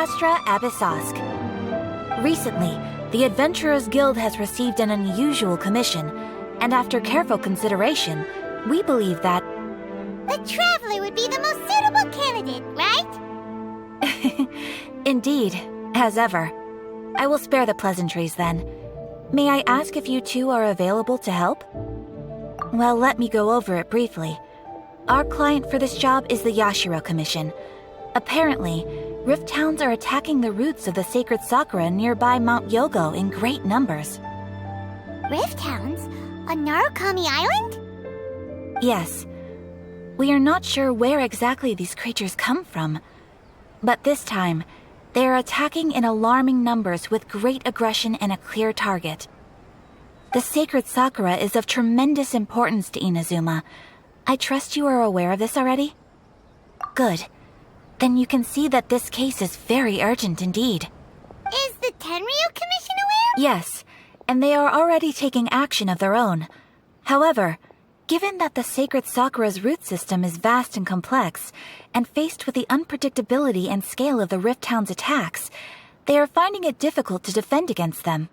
Astra Abyssosque. Recently, the Adventurers Guild has received an unusual commission, and after careful consideration, we believe that... The Traveler would be the most suitable candidate, right? Indeed, as ever. I will spare the pleasantries then. May I ask if you two are available to help? Well, let me go over it briefly. Our client for this job is the Yashiro Commission. Apparently, Rift Towns are attacking the roots of the sacred Sakura nearby Mount Yogo in great numbers. Rift Towns? On Narukami Island? Yes. We are not sure where exactly these creatures come from. But this time, they are attacking in alarming numbers with great aggression and a clear target. The sacred Sakura is of tremendous importance to Inazuma. I trust you are aware of this already? Good. Then you can see that this case is very urgent indeed. Is the Tenryu Commission aware? Yes, and they are already taking action of their own. However, given that the sacred Sakura's root system is vast and complex, and faced with the unpredictability and scale of the Rift Town's attacks, they are finding it difficult to defend against them.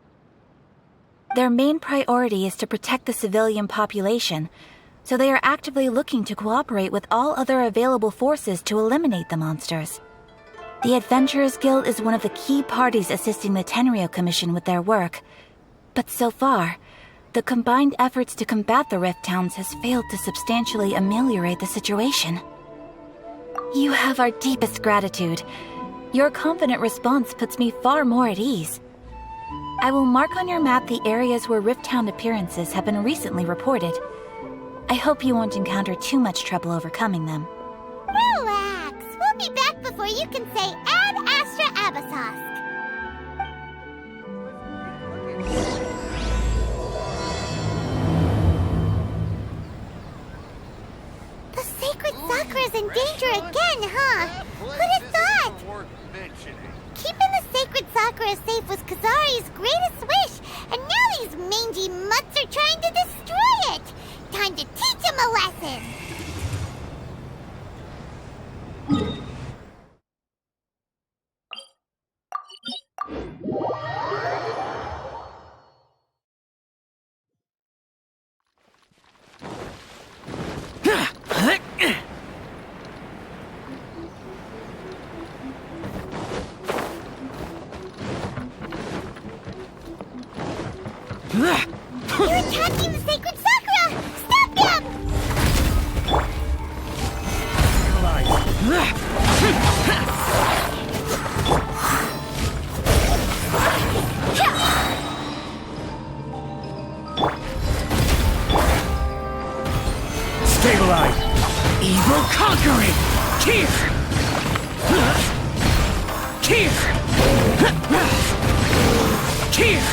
Their main priority is to protect the civilian population, so they are actively looking to cooperate with all other available forces to eliminate the monsters. The Adventurers Guild is one of the key parties assisting the Tenryu Commission with their work, but so far, the combined efforts to combat the Rift Towns has failed to substantially ameliorate the situation. You have our deepest gratitude. Your confident response puts me far more at ease. I will mark on your map the areas where Rift Town appearances have been recently reported. I hope you won't encounter too much trouble overcoming them. Relax. We'll be back before you can say Ad Astra Abyssosque. The sacred Sakura's in danger again, huh? Who'd have thought? Keeping the sacred Sakura safe was Kazari's greatest wish, and now these mangy mutts are trying to destroy it! Time to teach him a lesson! You're attacking the sacred Sakura! Stop him! Stabilize! Evil conquering! Here! Here! Here!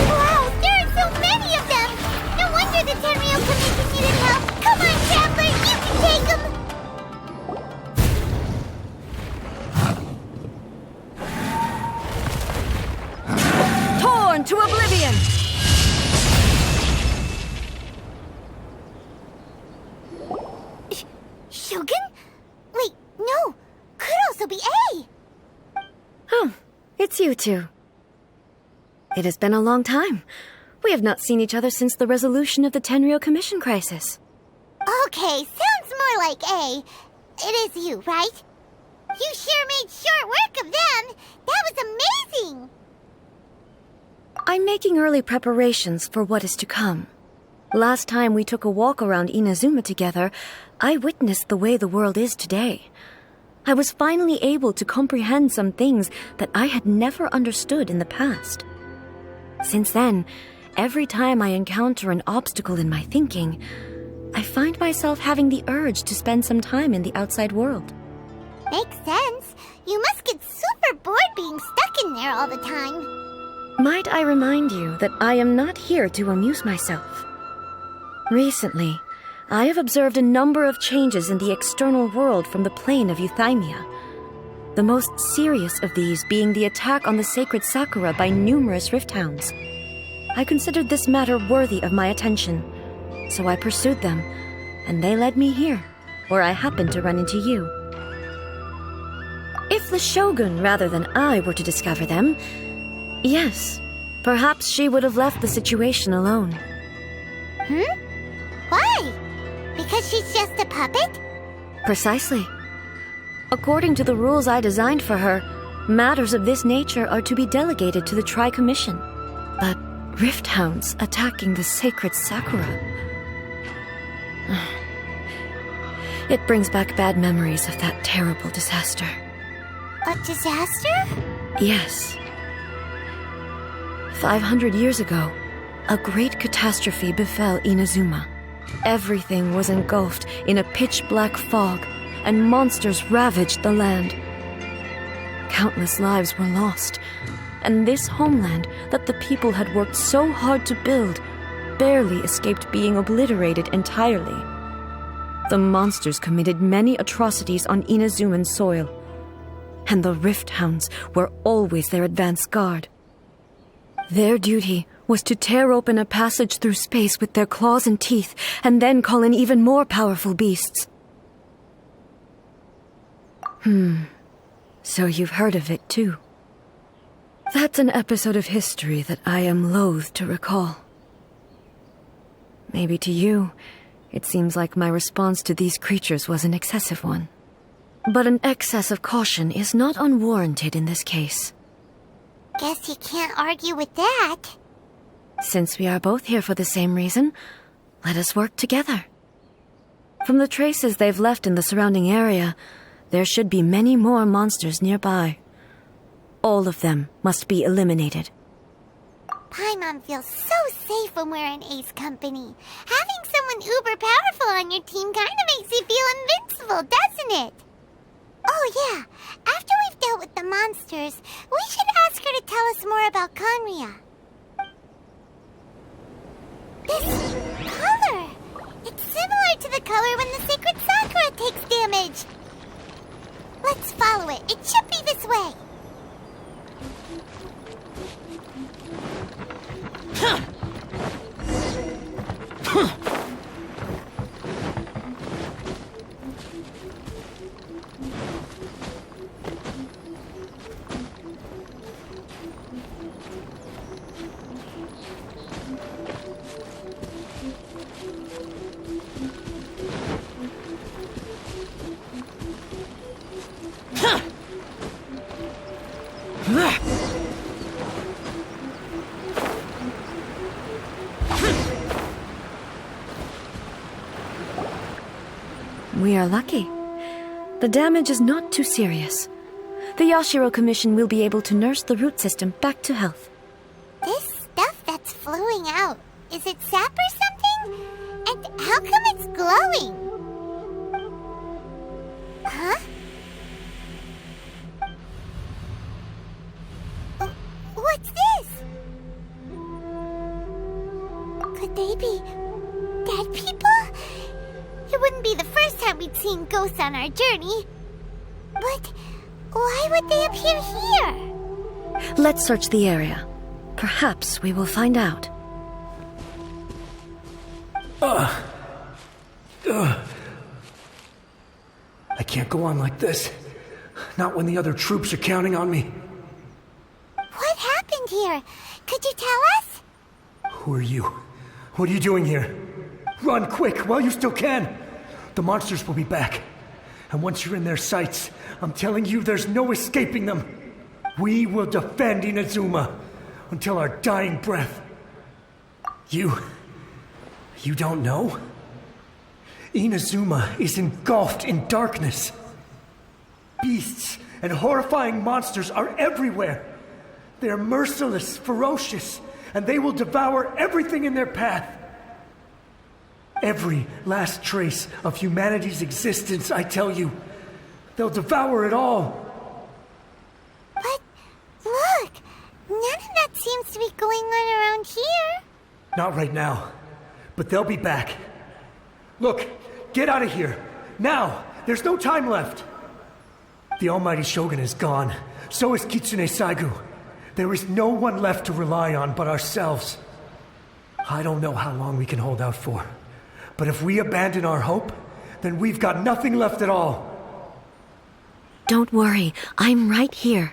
Wow, there are so many of them! No wonder the Tenryu Commission needed help! Come on, Traveler, you can take them! Torn to oblivion! Shogun? Wait, no! Could also be A! Oh, it's you two. It has been a long time. We have not seen each other since the resolution of the Tenryu Commission crisis. Okay, sounds more like A. It is you, right? You sure made short work of them! That was amazing! I'm making early preparations for what is to come. Last time we took a walk around Inazuma together, I witnessed the way the world is today. I was finally able to comprehend some things that I had never understood in the past. Since then, every time I encounter an obstacle in my thinking, I find myself having the urge to spend some time in the outside world. Makes sense. You must get super bored being stuck in there all the time. Might I remind you that I am not here to amuse myself. Recently, I have observed a number of changes in the external world from the plane of Euthymia. The most serious of these being the attack on the sacred Sakura by numerous Rift Hounds. I considered this matter worthy of my attention, so I pursued them, and they led me here, where I happened to run into you. If the Shogun rather than I were to discover them, yes, perhaps she would have left the situation alone. Why? Because she's just a puppet? Precisely. According to the rules I designed for her, matters of this nature are to be delegated to the Tri-Commission. But rift hounds attacking the sacred Sakura... It brings back bad memories of that terrible disaster. A disaster? Yes. 500 years ago, a great catastrophe befell Inazuma. Everything was engulfed in a pitch-black fog, and monsters ravaged the land. Countless lives were lost, and this homeland that the people had worked so hard to build barely escaped being obliterated entirely. The monsters committed many atrocities on Inazuman soil, and the Rift Hounds were always their advance guard. Their duty was to tear open a passage through space with their claws and teeth, and then call in even more powerful beasts. So you've heard of it too. That's an episode of history that I am loath to recall. Maybe to you, it seems like my response to these creatures was an excessive one. But an excess of caution is not unwarranted in this case. Guess you can't argue with that. Since we are both here for the same reason, let us work together. From the traces they've left in the surrounding area, there should be many more monsters nearby. All of them must be eliminated. Paimon feels so safe when we're in Ace Company. Having someone uber powerful on your team kind of makes you feel invincible, doesn't it? Oh yeah, after we've dealt with the monsters, we should ask her to tell us more about Conria. This color! It's similar to the color when the sacred Sakura takes damage. Let's follow it. It should be this way. We are lucky. The damage is not too serious. The Yashiro Commission will be able to nurse the root system back to health. This stuff that's flowing out, is it sap or something? And how come it's glowing? Huh? What's this? Could they be dead people? It wouldn't be the first time we'd seen ghosts on our journey. But why would they appear here? Let's search the area. Perhaps we will find out. I can't go on like this. Not when the other troops are counting on me. What happened here? Could you tell us? Who are you? What are you doing here? Run quick while you still can. The monsters will be back. And once you're in their sights, I'm telling you there's no escaping them. We will defend Inazuma until our dying breath. You don't know? Inazuma is engulfed in darkness. Beasts and horrifying monsters are everywhere. They're merciless, ferocious, and they will devour everything in their path. Every last trace of humanity's existence, I tell you. They'll devour it all. But look, none of that seems to be going on around here. Not right now, but they'll be back. Look, get out of here. Now! There's no time left. The almighty Shogun is gone. So is Kitsune Saigu. There is no one left to rely on but ourselves. I don't know how long we can hold out for. But if we abandon our hope, then we've got nothing left at all. Don't worry, I'm right here.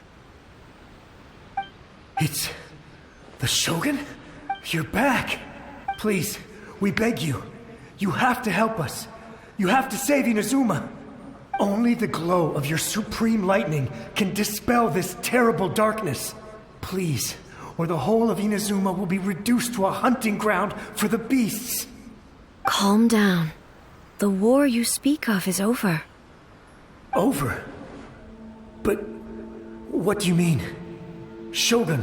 It's the Shogun? You're back. Please, we beg you. You have to help us. You have to save Inazuma. Only the glow of your supreme lightning can dispel this terrible darkness. Please, or the whole of Inazuma will be reduced to a hunting ground for the beasts. Calm down. The war you speak of is over. Over? But what do you mean? Shogun.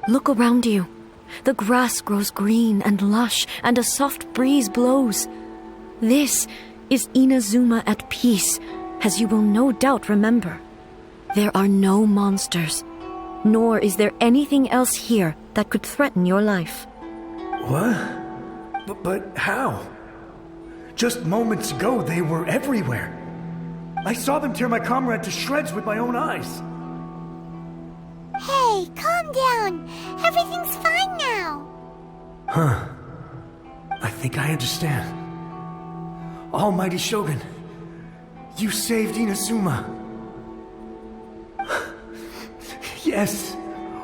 Look around you. The grass grows green and lush, and a soft breeze blows. This is Inazuma at peace, as you will no doubt remember. There are no monsters, nor is there anything else here that could threaten your life. What? But how? Just moments ago, they were everywhere. I saw them tear my comrade to shreds with my own eyes. Hey, calm down. Everything's fine now. Huh. I think I understand. Almighty Shogun, you saved Inazuma. Yes,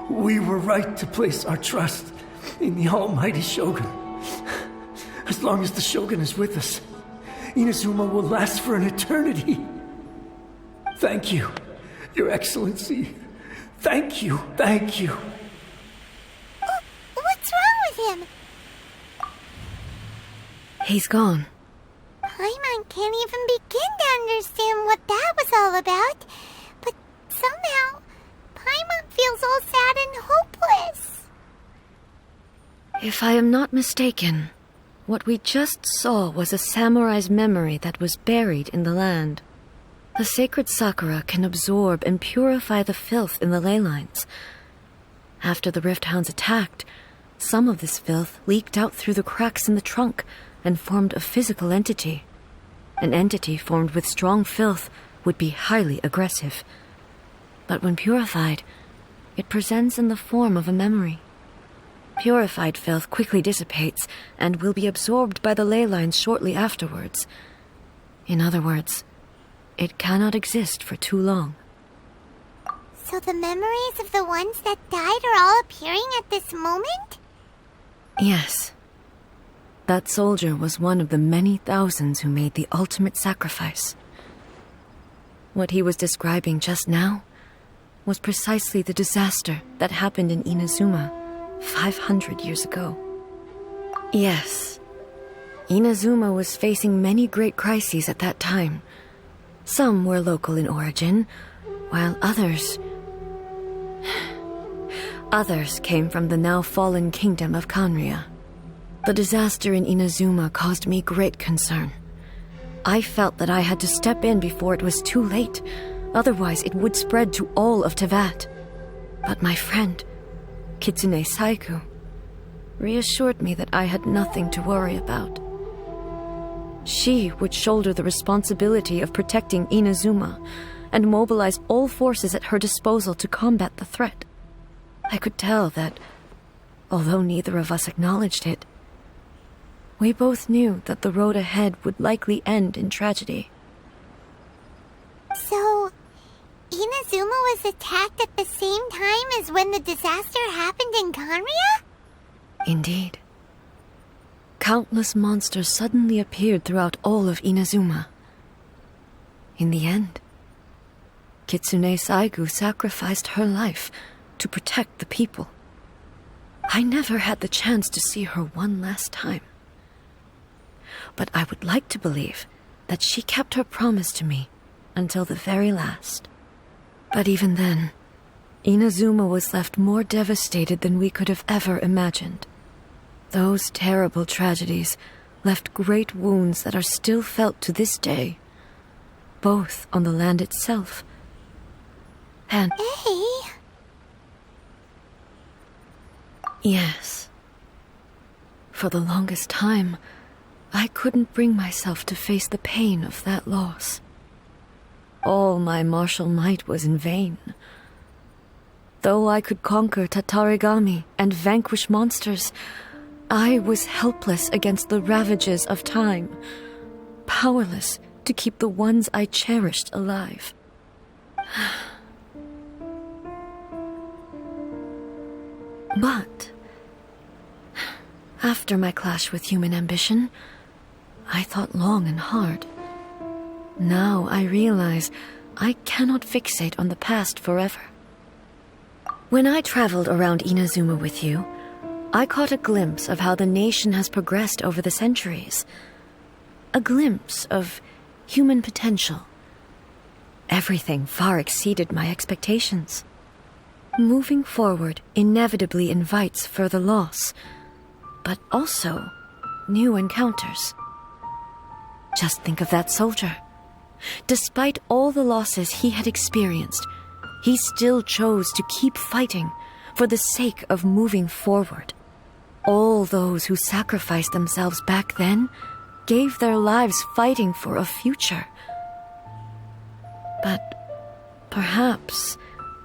we were right to place our trust in the Almighty Shogun. As long as the Shogun is with us, Inazuma will last for an eternity. Thank you, Your Excellency. Thank you, thank you. What's wrong with him? He's gone. Paimon can't even begin to understand what that was all about. But somehow, Paimon feels all sad and hopeless. If I am not mistaken, what we just saw was a samurai's memory that was buried in the land. The sacred sakura can absorb and purify the filth in the ley lines. After the Rift Hounds attacked, some of this filth leaked out through the cracks in the trunk and formed a physical entity. An entity formed with strong filth would be highly aggressive. But when purified, it presents in the form of a memory. Purified filth quickly dissipates and will be absorbed by the ley lines shortly afterwards. In other words, it cannot exist for too long. So the memories of the ones that died are all appearing at this moment? Yes. That soldier was one of the many thousands who made the ultimate sacrifice. What he was describing just now was precisely the disaster that happened in Inazuma 500 years ago. Yes. Inazuma was facing many great crises at that time. Some were local in origin, while others came from the now fallen kingdom of Kanria. The disaster in Inazuma caused me great concern. I felt that I had to step in before it was too late, otherwise it would spread to all of Teyvat. But my friend, Kitsune Saiku, reassured me that I had nothing to worry about. She would shoulder the responsibility of protecting Inazuma and mobilize all forces at her disposal to combat the threat. I could tell that, although neither of us acknowledged it, we both knew that the road ahead would likely end in tragedy. So, Inazuma was attacked at the same time as when the disaster happened in Kanria? Indeed. Countless monsters suddenly appeared throughout all of Inazuma. In the end, Kitsune Saigu sacrificed her life to protect the people. I never had the chance to see her one last time. But I would like to believe that she kept her promise to me until the very last. But even then, Inazuma was left more devastated than we could have ever imagined. Those terrible tragedies left great wounds that are still felt to this day, both on the land itself and... Hey! Yes. For the longest time, I couldn't bring myself to face the pain of that loss. All my martial might was in vain. Though I could conquer Tatarigami and vanquish monsters, I was helpless against the ravages of time, powerless to keep the ones I cherished alive. But after my clash with human ambition, I thought long and hard. Now I realize I cannot fixate on the past forever. When I traveled around Inazuma with you, I caught a glimpse of how the nation has progressed over the centuries. A glimpse of human potential. Everything far exceeded my expectations. Moving forward inevitably invites further loss, but also new encounters. Just think of that soldier. Despite all the losses he had experienced, he still chose to keep fighting for the sake of moving forward. All those who sacrificed themselves back then gave their lives fighting for a future. But perhaps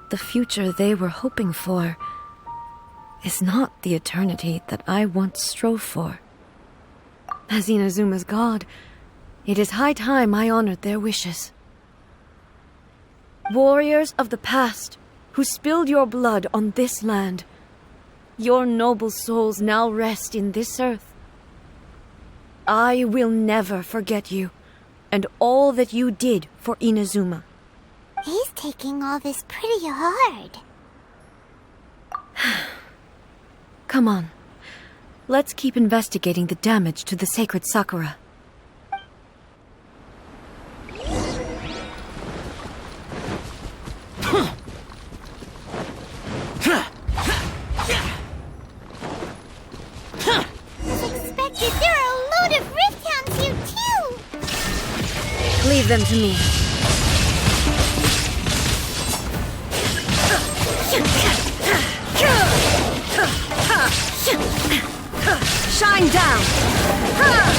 the future they were hoping for is not the eternity that I once strove for. As Inazuma's god, it is high time I honored their wishes. Warriors of the past, who spilled your blood on this land, your noble souls now rest in this earth. I will never forget you, and all that you did for Inazuma. He's taking all this pretty hard. Come on. Let's keep investigating the damage to the sacred Sakura. As expected, there are a load of rift hounds here too! Leave them to me. Shine down! Huh?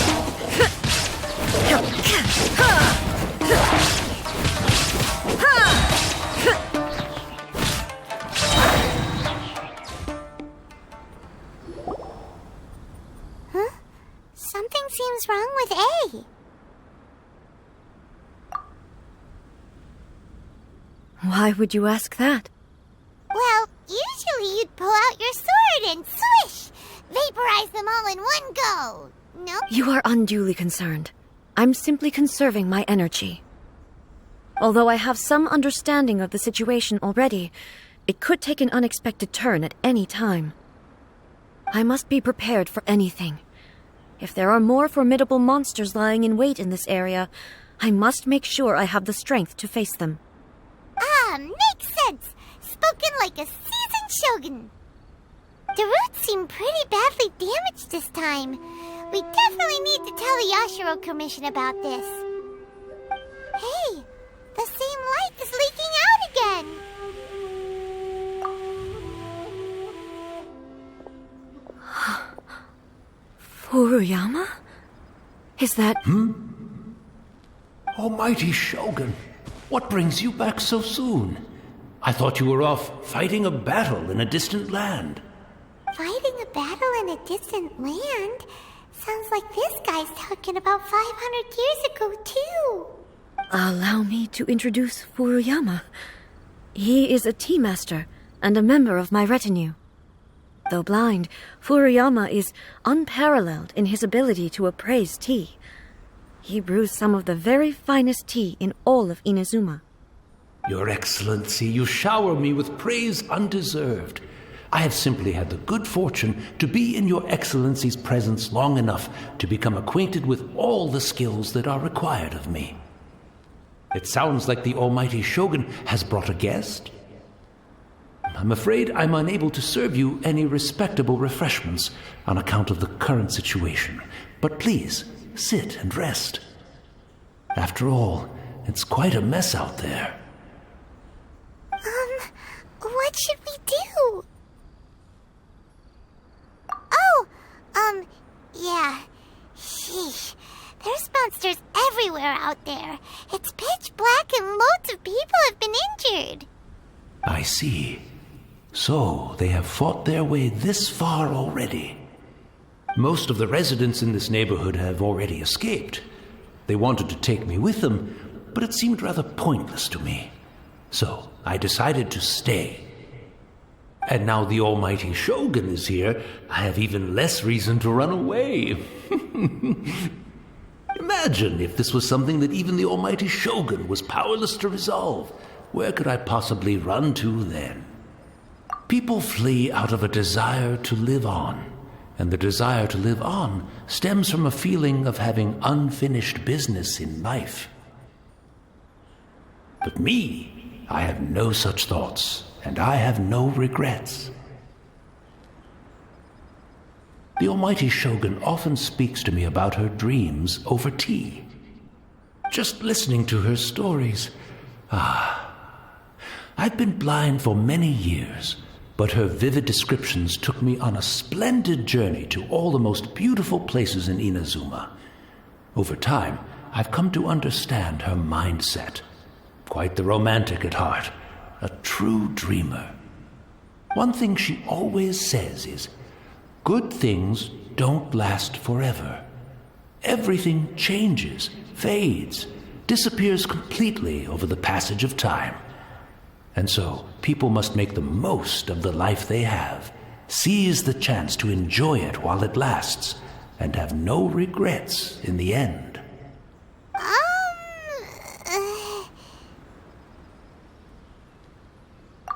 Something seems wrong with A. Why would you ask that? Well, usually you'd pull out your sword and swish! Vaporize them all in one go! No? You are unduly concerned. I'm simply conserving my energy. Although I have some understanding of the situation already, it could take an unexpected turn at any time. I must be prepared for anything. If there are more formidable monsters lying in wait in this area, I must make sure I have the strength to face them. Ah, makes sense! Spoken like a seasoned shogun! The roots seem pretty badly damaged this time. We definitely need to tell the Yashiro Commission about this. Hey, the same light is leaking out again! Furuyama? Is that... Almighty Shogun, what brings you back so soon? I thought you were off fighting a battle in a distant land. Fighting a battle in a distant land? Sounds like this guy's talking about 500 years ago, too. Allow me to introduce Furuyama. He is a tea master and a member of my retinue. Though blind, Furuyama is unparalleled in his ability to appraise tea. He brews some of the very finest tea in all of Inazuma. Your Excellency, you shower me with praise undeserved. I have simply had the good fortune to be in Your Excellency's presence long enough to become acquainted with all the skills that are required of me. It sounds like the Almighty Shogun has brought a guest. I'm afraid I'm unable to serve you any respectable refreshments on account of the current situation. But please, sit and rest. After all, it's quite a mess out there. What should we do? Yeah. Sheesh. There's monsters everywhere out there. It's pitch black and loads of people have been injured. I see. So, they have fought their way this far already. Most of the residents in this neighborhood have already escaped. They wanted to take me with them, but it seemed rather pointless to me. So I decided to stay. And now the almighty Shogun is here, I have even less reason to run away. Imagine if this was something that even the almighty Shogun was powerless to resolve. Where could I possibly run to then? People flee out of a desire to live on, and the desire to live on stems from a feeling of having unfinished business in life. But me, I have no such thoughts, and I have no regrets. The almighty Shogun often speaks to me about her dreams over tea. Just listening to her stories, I've been blind for many years, but her vivid descriptions took me on a splendid journey to all the most beautiful places in Inazuma. Over time, I've come to understand her mindset. Quite the romantic at heart, a true dreamer. One thing she always says is, good things don't last forever. Everything changes, fades, disappears completely over the passage of time. And so, people must make the most of the life they have, seize the chance to enjoy it while it lasts, and have no regrets in the end.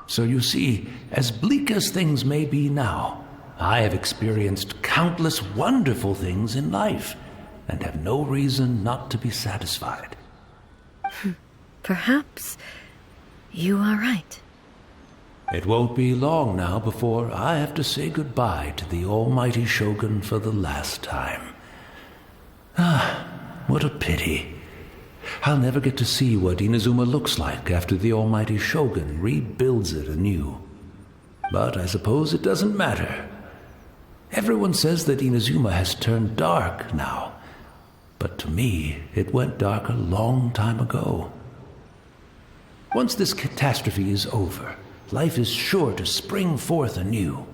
So you see, as bleak as things may be now, I have experienced countless wonderful things in life, and have no reason not to be satisfied. Perhaps you are right. It won't be long now before I have to say goodbye to the almighty Shogun for the last time. What a pity. I'll never get to see what Inazuma looks like after the almighty Shogun rebuilds it anew. But I suppose it doesn't matter. Everyone says that Inazuma has turned dark now, but to me it went dark a long time ago. Once this catastrophe is over, life is sure to spring forth anew.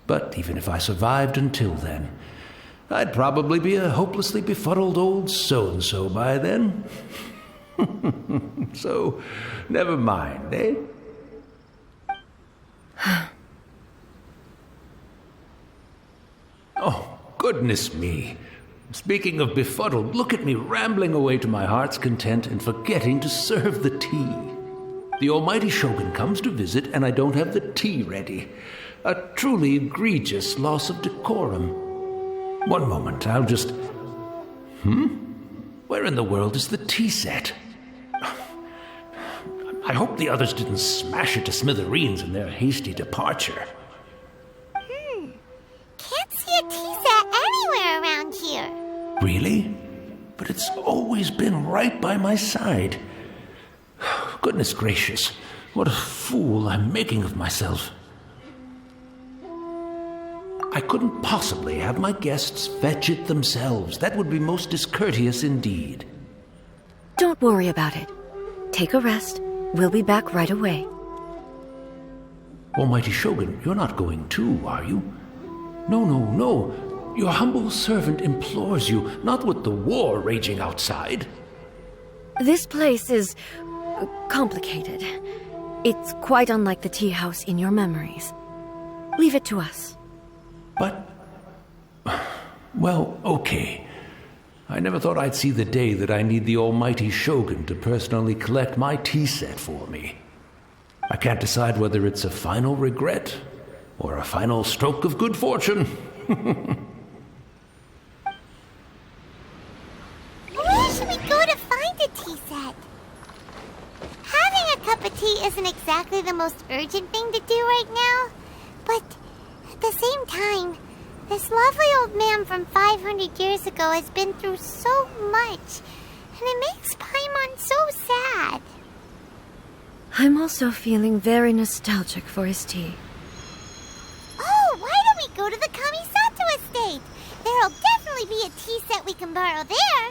But even if I survived until then, I'd probably be a hopelessly befuddled old so-and-so by then. So, never mind, eh? Oh, goodness me. Speaking of befuddled, look at me rambling away to my heart's content and forgetting to serve the tea. The almighty Shogun comes to visit and I don't have the tea ready. A truly egregious loss of decorum. One moment, I'll just... Where in the world is the tea set? I hope the others didn't smash it to smithereens in their hasty departure. Can't see a tea set anywhere around here. Really? But it's always been right by my side. Goodness gracious, what a fool I'm making of myself. I couldn't possibly have my guests fetch it themselves. That would be most discourteous indeed. Don't worry about it. Take a rest. We'll be back right away. Almighty Shogun, you're not going too, are you? No. Your humble servant implores you, not with the war raging outside. This place is complicated. It's quite unlike the tea house in your memories. Leave it to us. But... well, okay. I never thought I'd see the day that I need the almighty Shogun to personally collect my tea set for me. I can't decide whether it's a final regret or a final stroke of good fortune. Where should we go to find a tea set? Having a cup of tea isn't exactly the most urgent thing to do right now, but at the same time, this lovely old man from 500 years ago has been through so much, and it makes Paimon so sad. I'm also feeling very nostalgic for his tea. Oh, why don't we go to the Kamisato estate? There'll definitely be a tea set we can borrow there.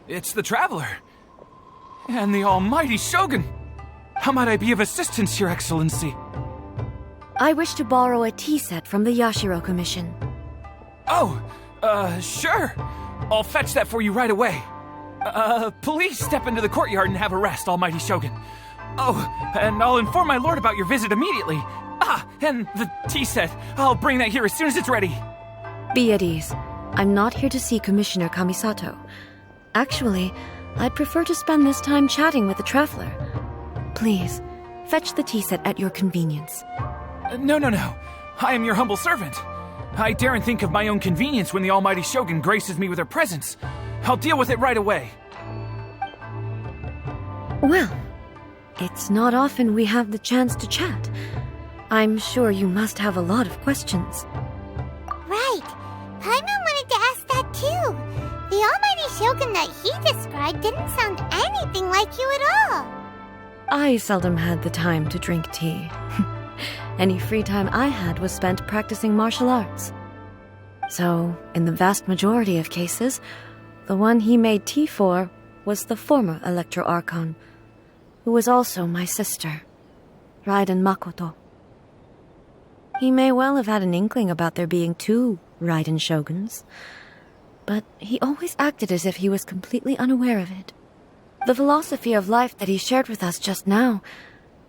It's the Traveler. And the almighty Shogun. How might I be of assistance, Your Excellency? I wish to borrow a tea set from the Yashiro Commission. Oh, sure. I'll fetch that for you right away. Please step into the courtyard and have a rest, Almighty Shogun. Oh, and I'll inform my lord about your visit immediately. Ah, and the tea set. I'll bring that here as soon as it's ready. Be at ease. I'm not here to see Commissioner Kamisato. Actually, I'd prefer to spend this time chatting with the traveler. Please, fetch the tea set at your convenience. No. I am your humble servant. I daren't think of my own convenience when the Almighty Shogun graces me with her presence. I'll deal with it right away. Well, it's not often we have the chance to chat. I'm sure you must have a lot of questions. Right. Paimon wanted to ask that too. The Almighty Shogun that he described didn't sound anything like you at all. I seldom had the time to drink tea. Any free time I had was spent practicing martial arts. So, in the vast majority of cases, the one he made tea for was the former Electro Archon, who was also my sister, Raiden Makoto. He may well have had an inkling about there being two Raiden Shoguns, but he always acted as if he was completely unaware of it. The philosophy of life that he shared with us just now,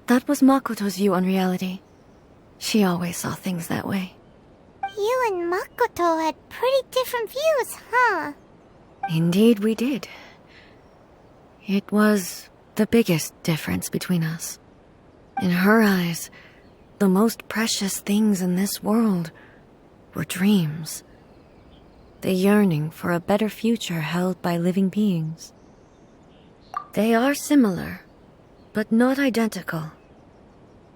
that was Makoto's view on reality. She always saw things that way. You and Makoto had pretty different views, huh? Indeed we did. It was the biggest difference between us. In her eyes, the most precious things in this world were dreams. The yearning for a better future held by living beings. They are similar, but not identical.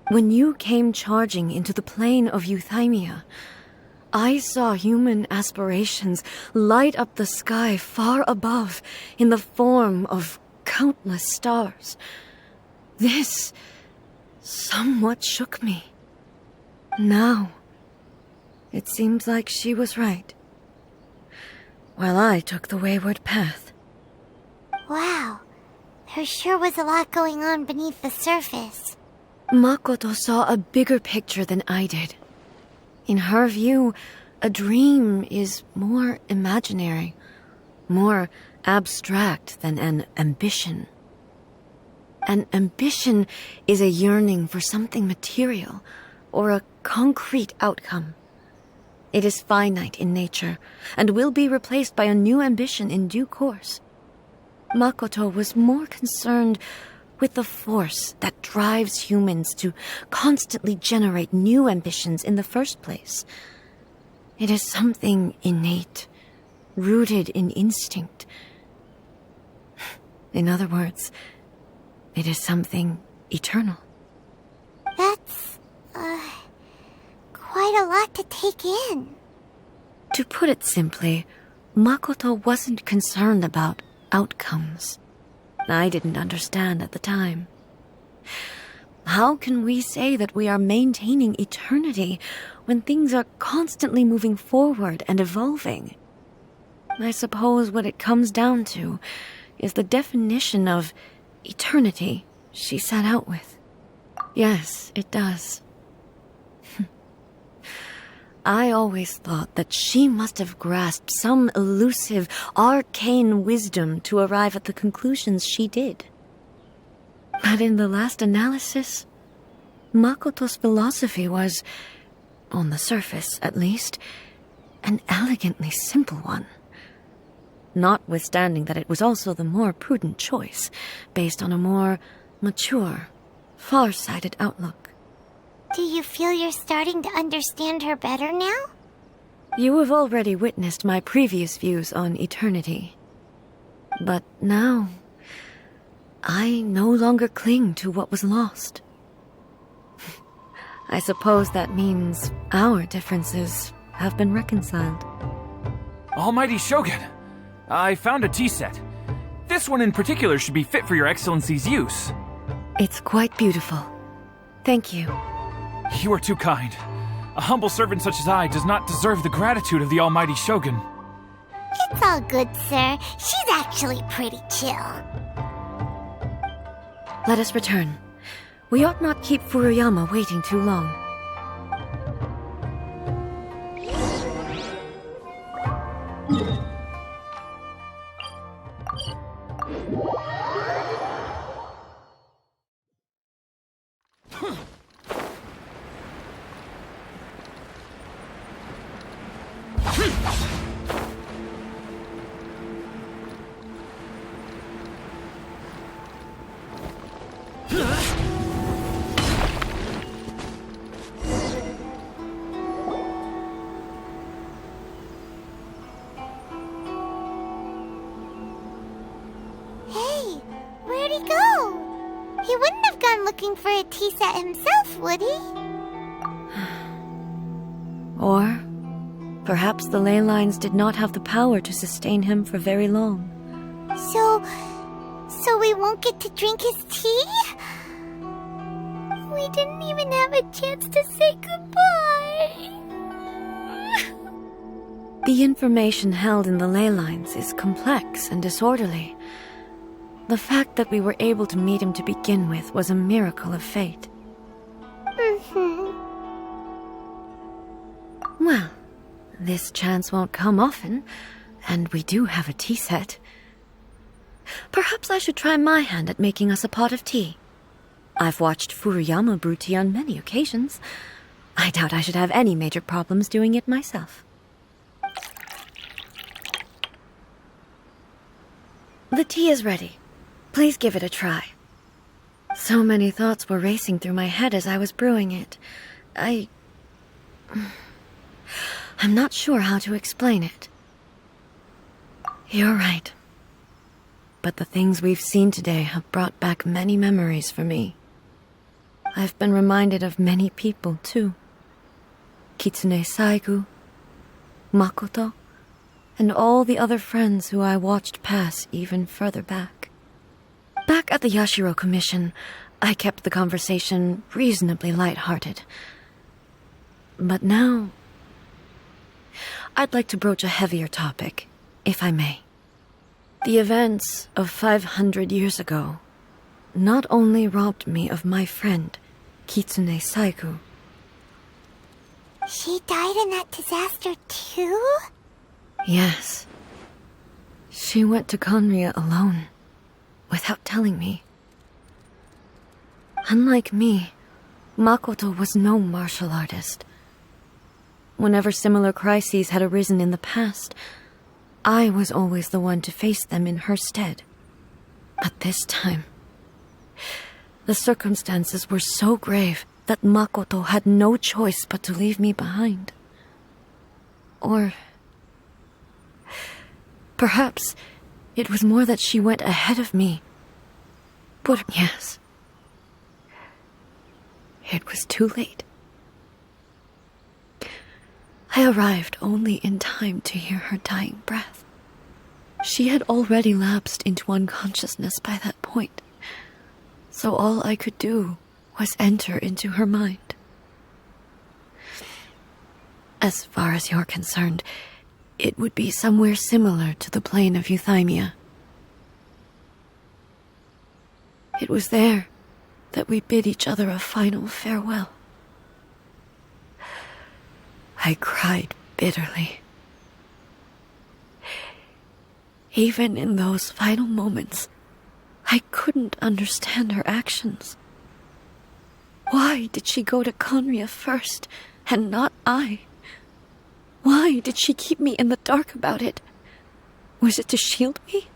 When you came charging into the plane of Euthymia, I saw human aspirations light up the sky far above in the form of countless stars. This somewhat shook me. Now, it seems like she was right, while I took the wayward path. Wow, there sure was a lot going on beneath the surface. Makoto saw a bigger picture than I did. In her view, a dream is more imaginary, more abstract than an ambition. An ambition is a yearning for something material or a concrete outcome. It is finite in nature and will be replaced by a new ambition in due course. Makoto was more concerned with the force that drives humans to constantly generate new ambitions in the first place. It is something innate, rooted in instinct. In other words, it is something eternal. That's, quite a lot to take in. To put it simply, Makoto wasn't concerned about outcomes. I didn't understand at the time. How can we say that we are maintaining eternity when things are constantly moving forward and evolving? I suppose what it comes down to is the definition of eternity she set out with. Yes, it does. I always thought that she must have grasped some elusive, arcane wisdom to arrive at the conclusions she did. But in the last analysis, Makoto's philosophy was, on the surface at least, an elegantly simple one. Notwithstanding that it was also the more prudent choice, based on a more mature, far-sighted outlook. Do you feel you're starting to understand her better now? You have already witnessed my previous views on eternity. But now, I no longer cling to what was lost. I suppose that means our differences have been reconciled. Almighty Shogun, I found a tea set. This one in particular should be fit for your Excellency's use. It's quite beautiful. Thank you. You are too kind. A humble servant such as I does not deserve the gratitude of the Almighty Shogun. It's all good, sir. She's actually pretty chill. Let us return. We ought not keep Furuyama waiting too long. Hey, where'd he go? He wouldn't have gone looking for a tea set himself, would he? Or perhaps the ley lines did not have the power to sustain him for very long. So we won't get to drink his tea? We didn't even have a chance to say goodbye. The information held in the ley lines is complex and disorderly. The fact that we were able to meet him to begin with was a miracle of fate. Well, this chance won't come often, and we do have a tea set. Perhaps I should try my hand at making us a pot of tea. I've watched Furuyama brew tea on many occasions. I doubt I should have any major problems doing it myself. The tea is ready. Please give it a try. So many thoughts were racing through my head as I was brewing it. I'm not sure how to explain it. You're right. But the things we've seen today have brought back many memories for me. I've been reminded of many people, too. Kitsune Saigu, Makoto, and all the other friends who I watched pass even further back. Back at the Yashiro Commission, I kept the conversation reasonably light-hearted. But now, I'd like to broach a heavier topic, if I may. The events of 500 years ago not only robbed me of my friend, Kitsune Saigu. She died in that disaster too? Yes. She went to Conria alone, without telling me. Unlike me, Makoto was no martial artist. Whenever similar crises had arisen in the past, I was always the one to face them in her stead. But this time, the circumstances were so grave that Makoto had no choice but to leave me behind. Or perhaps it was more that she went ahead of me. But yes, it was too late. I arrived only in time to hear her dying breath. She had already lapsed into unconsciousness by that point, so all I could do was enter into her mind. As far as you're concerned, it would be somewhere similar to the plane of Euthymia. It was there that we bid each other a final farewell. I cried bitterly. Even in those final moments, I couldn't understand her actions. Why did she go to Conria first, and not I? Why did she keep me in the dark about it? Was it to shield me?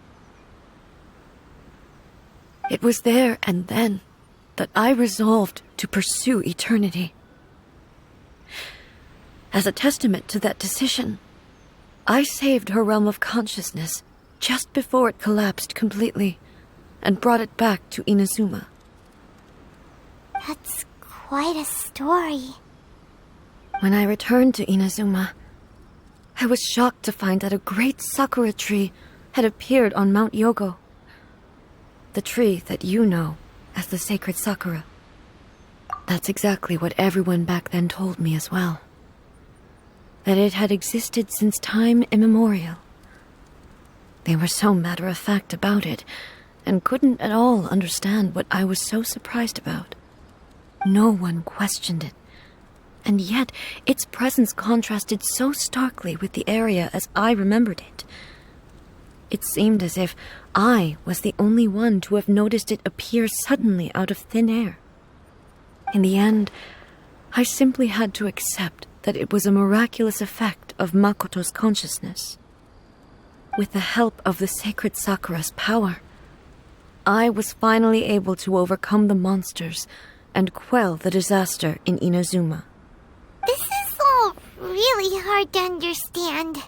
It was there and then that I resolved to pursue eternity. As a testament to that decision, I saved her realm of consciousness just before it collapsed completely and brought it back to Inazuma. That's quite a story. When I returned to Inazuma, I was shocked to find that a great sakura tree had appeared on Mount Yogo. The tree that you know as the sacred sakura. That's exactly what everyone back then told me as well. That it had existed since time immemorial. They were so matter-of-fact about it, and couldn't at all understand what I was so surprised about. No one questioned it. And yet, its presence contrasted so starkly with the area as I remembered it. It seemed as if I was the only one to have noticed it appear suddenly out of thin air. In the end, I simply had to accept that it was a miraculous effect of Makoto's consciousness. With the help of the sacred Sakura's power, I was finally able to overcome the monsters and quell the disaster in Inazuma. This is all really hard to understand.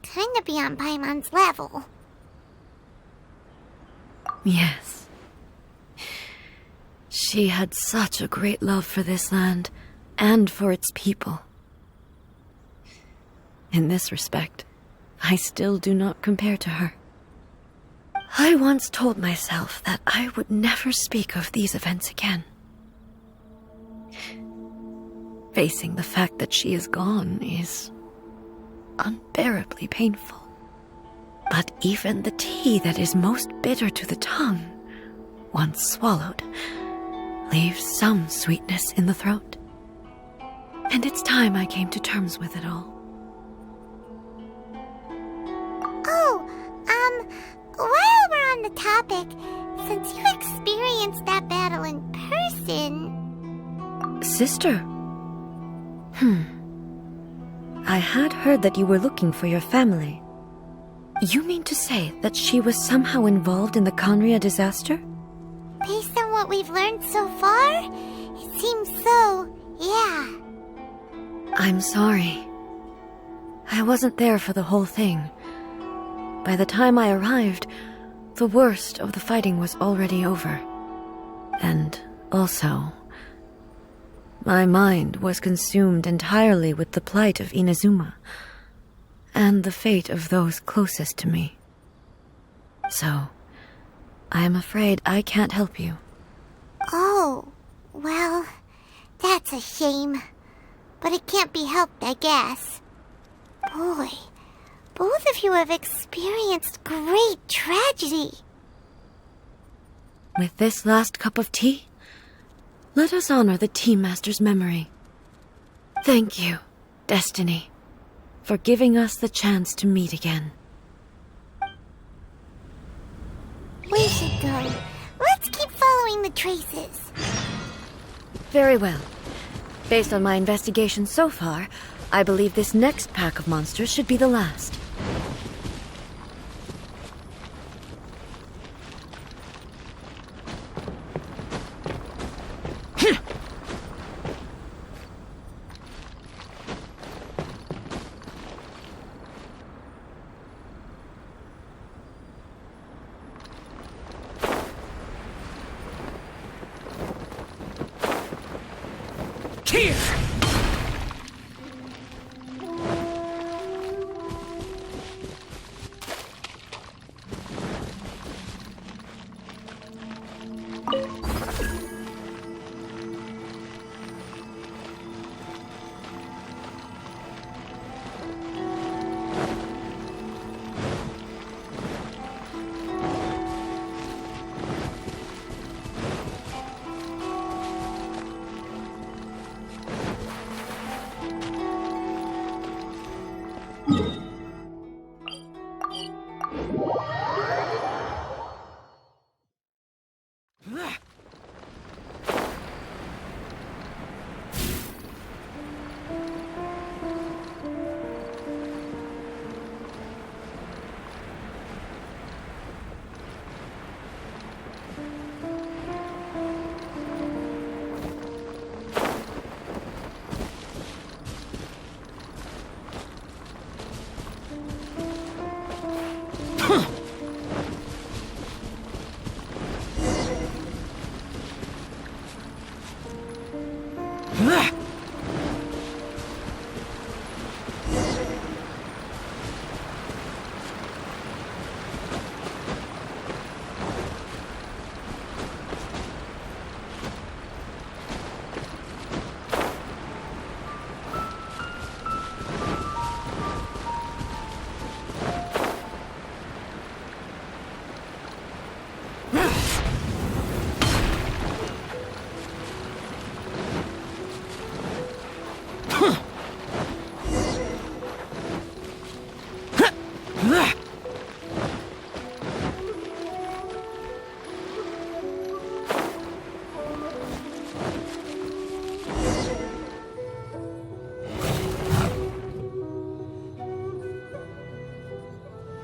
Kinda beyond Paimon's level. Yes. She had such a great love for this land and for its people. In this respect, I still do not compare to her. I once told myself that I would never speak of these events again. Facing the fact that she is gone is unbearably painful. But even the tea that is most bitter to the tongue, once swallowed, leaves some sweetness in the throat. And it's time I came to terms with it all. While we're on the topic, since you experienced that battle in person... Sister? I had heard that you were looking for your family. You mean to say that she was somehow involved in the Conria disaster? Based on what we've learned so far, it seems so, yeah. I'm sorry. I wasn't there for the whole thing. By the time I arrived, the worst of the fighting was already over. And also, my mind was consumed entirely with the plight of Inazuma and the fate of those closest to me. So, I am afraid I can't help you. Oh, well, that's a shame. But it can't be helped, I guess. Boy, both of you have experienced great tragedy. With this last cup of tea, let us honor the Tea Master's memory. Thank you, Destiny, for giving us the chance to meet again. We should go. Let's keep following the traces. Very well. Based on my investigation so far, I believe this next pack of monsters should be the last.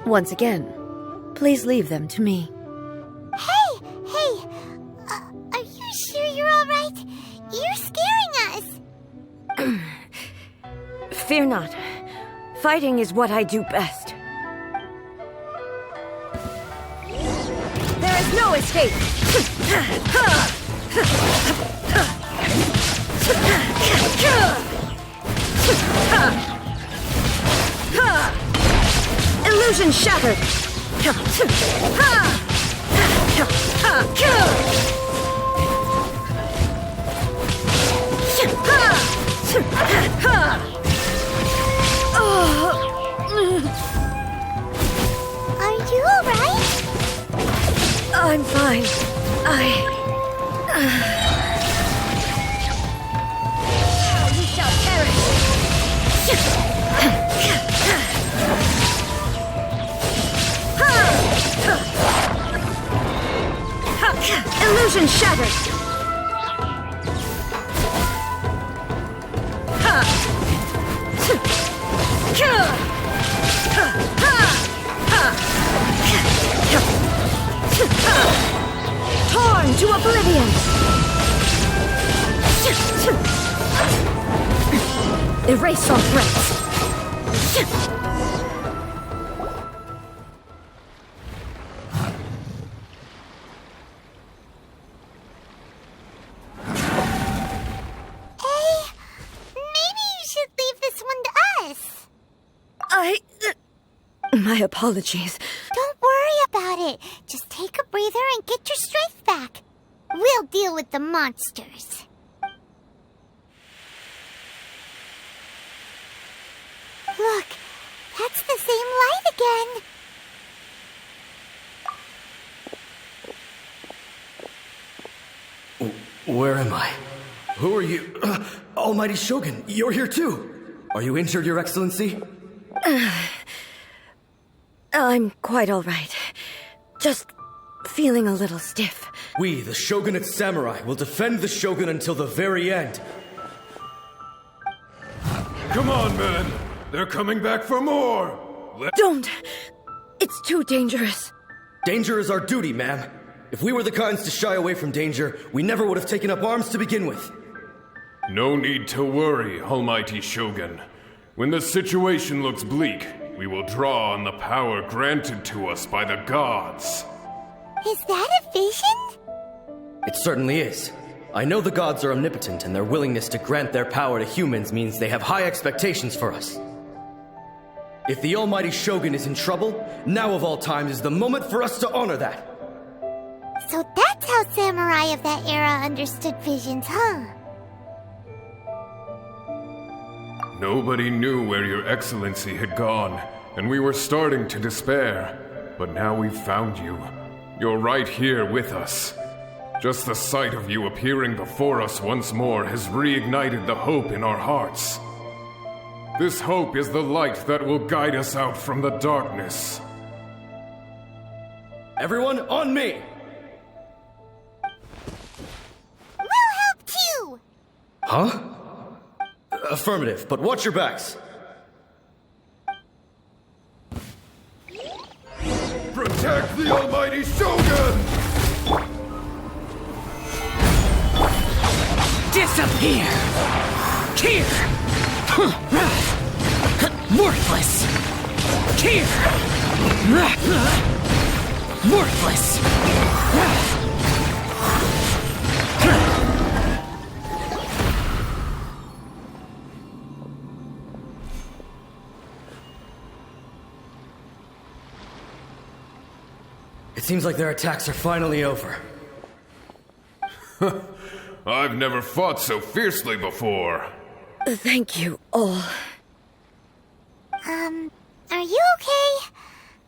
Once again, please leave them to me. Hey! Are you sure you're alright? You're scaring us! Fear not. Fighting is what I do best. There is no escape! Illusion shattered! Are you alright? I'm fine. You shall perish! Illusion shattered! Torn to oblivion! Erase all threats! My apologies. Don't worry about it. Just take a breather and get your strength back. We'll deal with the monsters. Look, that's the same light again. Where am I? Who are you? Almighty Shogun, you're here too. Are you injured, Your Excellency? I'm quite all right. Just feeling a little stiff. We, the Shogunate Samurai, will defend the Shogun until the very end. Come on, men. They're coming back for more. Don't! It's too dangerous. Danger is our duty, ma'am. If we were the kinds to shy away from danger, we never would have taken up arms to begin with. No need to worry, Almighty Shogun. When the situation looks bleak, we will draw on the power granted to us by the gods. Is that a vision? It certainly is. I know the gods are omnipotent, and their willingness to grant their power to humans means they have high expectations for us. If the Almighty Shogun is in trouble, now of all times is the moment for us to honor that. So that's how samurai of that era understood visions, huh? Nobody knew where Your Excellency had gone, and we were starting to despair. But now we've found you. You're right here with us. Just the sight of you appearing before us once more has reignited the hope in our hearts. This hope is the light that will guide us out from the darkness. Everyone, on me! We'll help too! Huh? Affirmative, but watch your backs. Protect the Almighty Shogun! Disappear! Here! Worthless! Here! Worthless! It seems like their attacks are finally over. I've never fought so fiercely before. Thank you all. Are you okay?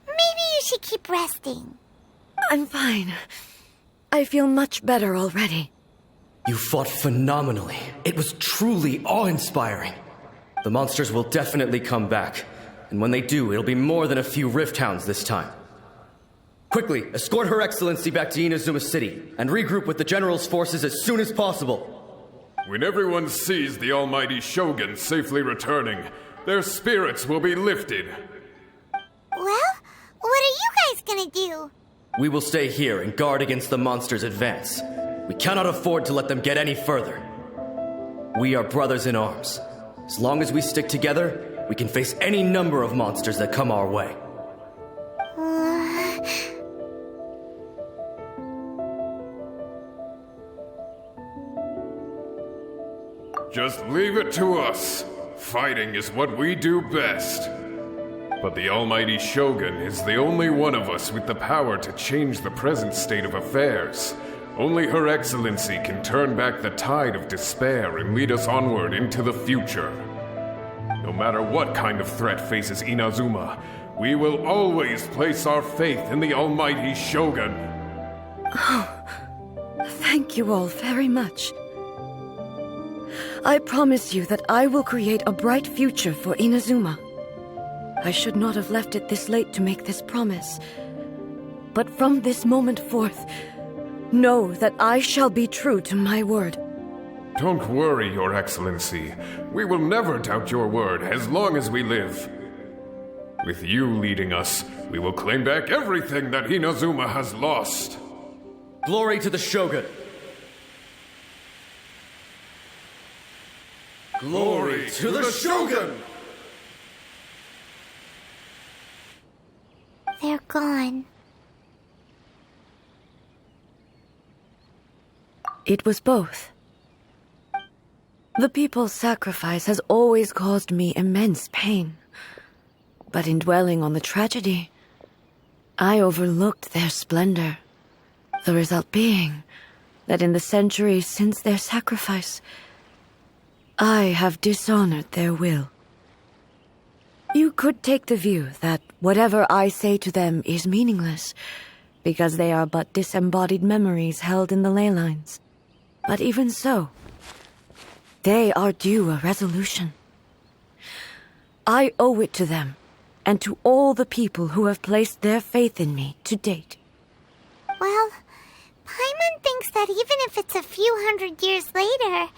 Maybe you should keep resting. I'm fine. I feel much better already. You fought phenomenally. It was truly awe-inspiring. The monsters will definitely come back. And when they do, it'll be more than a few Rift Hounds this time. Quickly, escort Her Excellency back to Inazuma City, and regroup with the General's forces as soon as possible. When everyone sees the Almighty Shogun safely returning, their spirits will be lifted. Well, gonna do? We will stay here and guard against the monsters' advance. We cannot afford to let them get any further. We are brothers in arms. As long as we stick together, we can face any number of monsters that come our way. Just leave it to us. Fighting is what we do best. But the almighty Shogun is the only one of us with the power to change the present state of affairs. Only Her Excellency can turn back the tide of despair and lead us onward into the future. No matter what kind of threat faces Inazuma, we will always place our faith in the almighty Shogun. Thank you all very much. I promise you that I will create a bright future for Inazuma. I should not have left it this late to make this promise. But from this moment forth, know that I shall be true to my word. Don't worry, Your Excellency. We will never doubt your word as long as we live. With you leading us, we will claim back everything that Inazuma has lost. Glory to the Shogun! Glory to the Shogun! They're gone. It was both. The people's sacrifice has always caused me immense pain. But in dwelling on the tragedy, I overlooked their splendor. The result being that in the centuries since their sacrifice, I have dishonored their will. You could take the view that whatever I say to them is meaningless, because they are but disembodied memories held in the ley lines. But even so, they are due a resolution. I owe it to them, and to all the people who have placed their faith in me to date. Well, Paimon thinks that even if it's a few hundred years later,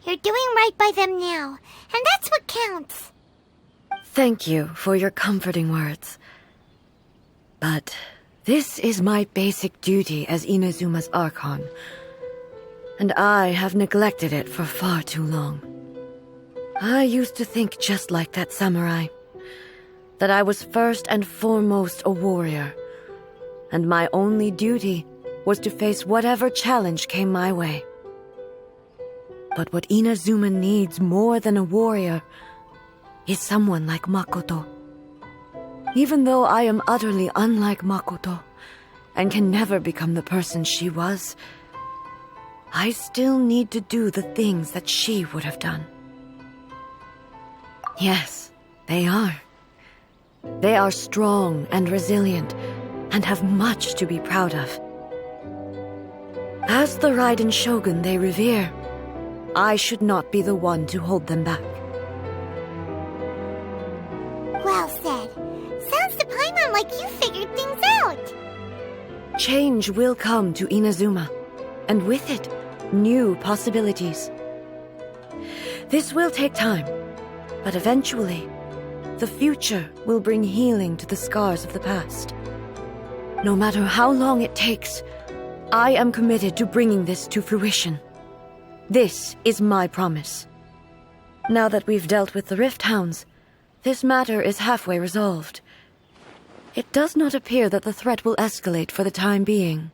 you're doing right by them now, and that's what counts. Thank you for your comforting words. But this is my basic duty as Inazuma's Archon, and I have neglected it for far too long. I used to think just like that samurai, that I was first and foremost a warrior, and my only duty was to face whatever challenge came my way. But what Inazuma needs more than a warrior is someone like Makoto. Even though I am utterly unlike Makoto, and can never become the person she was, I still need to do the things that she would have done. Yes, they are. They are strong and resilient, and have much to be proud of. As the Raiden Shogun they revere, I should not be the one to hold them back. Well said. Sounds to Paimon like you figured things out. Change will come to Inazuma, and with it, new possibilities. This will take time, but eventually, the future will bring healing to the scars of the past. No matter how long it takes, I am committed to bringing this to fruition. This is my promise. Now that we've dealt with the Rift Hounds, this matter is halfway resolved. It does not appear that the threat will escalate for the time being.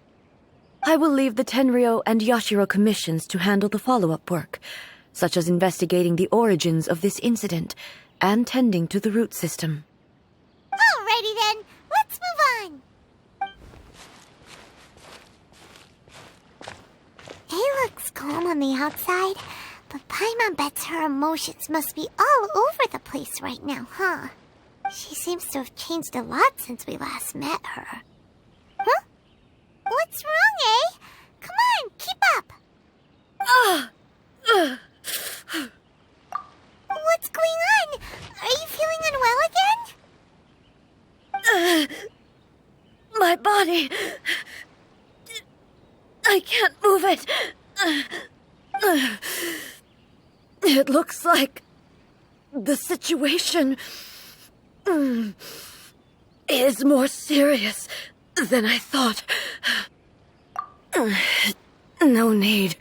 I will leave the Tenryo and Yashiro commissions to handle the follow-up work, such as investigating the origins of this incident and tending to the root system. Alrighty then, let's move on. He looks calm on the outside, but Paimon bets her emotions must be all over the place right now, huh? She seems to have changed a lot since we last met her. Huh? What's wrong, eh? Come on, keep up! What's going on? Are you feeling unwell again? My body... I can't move it. It looks like the situation is more serious Then I thought... No need.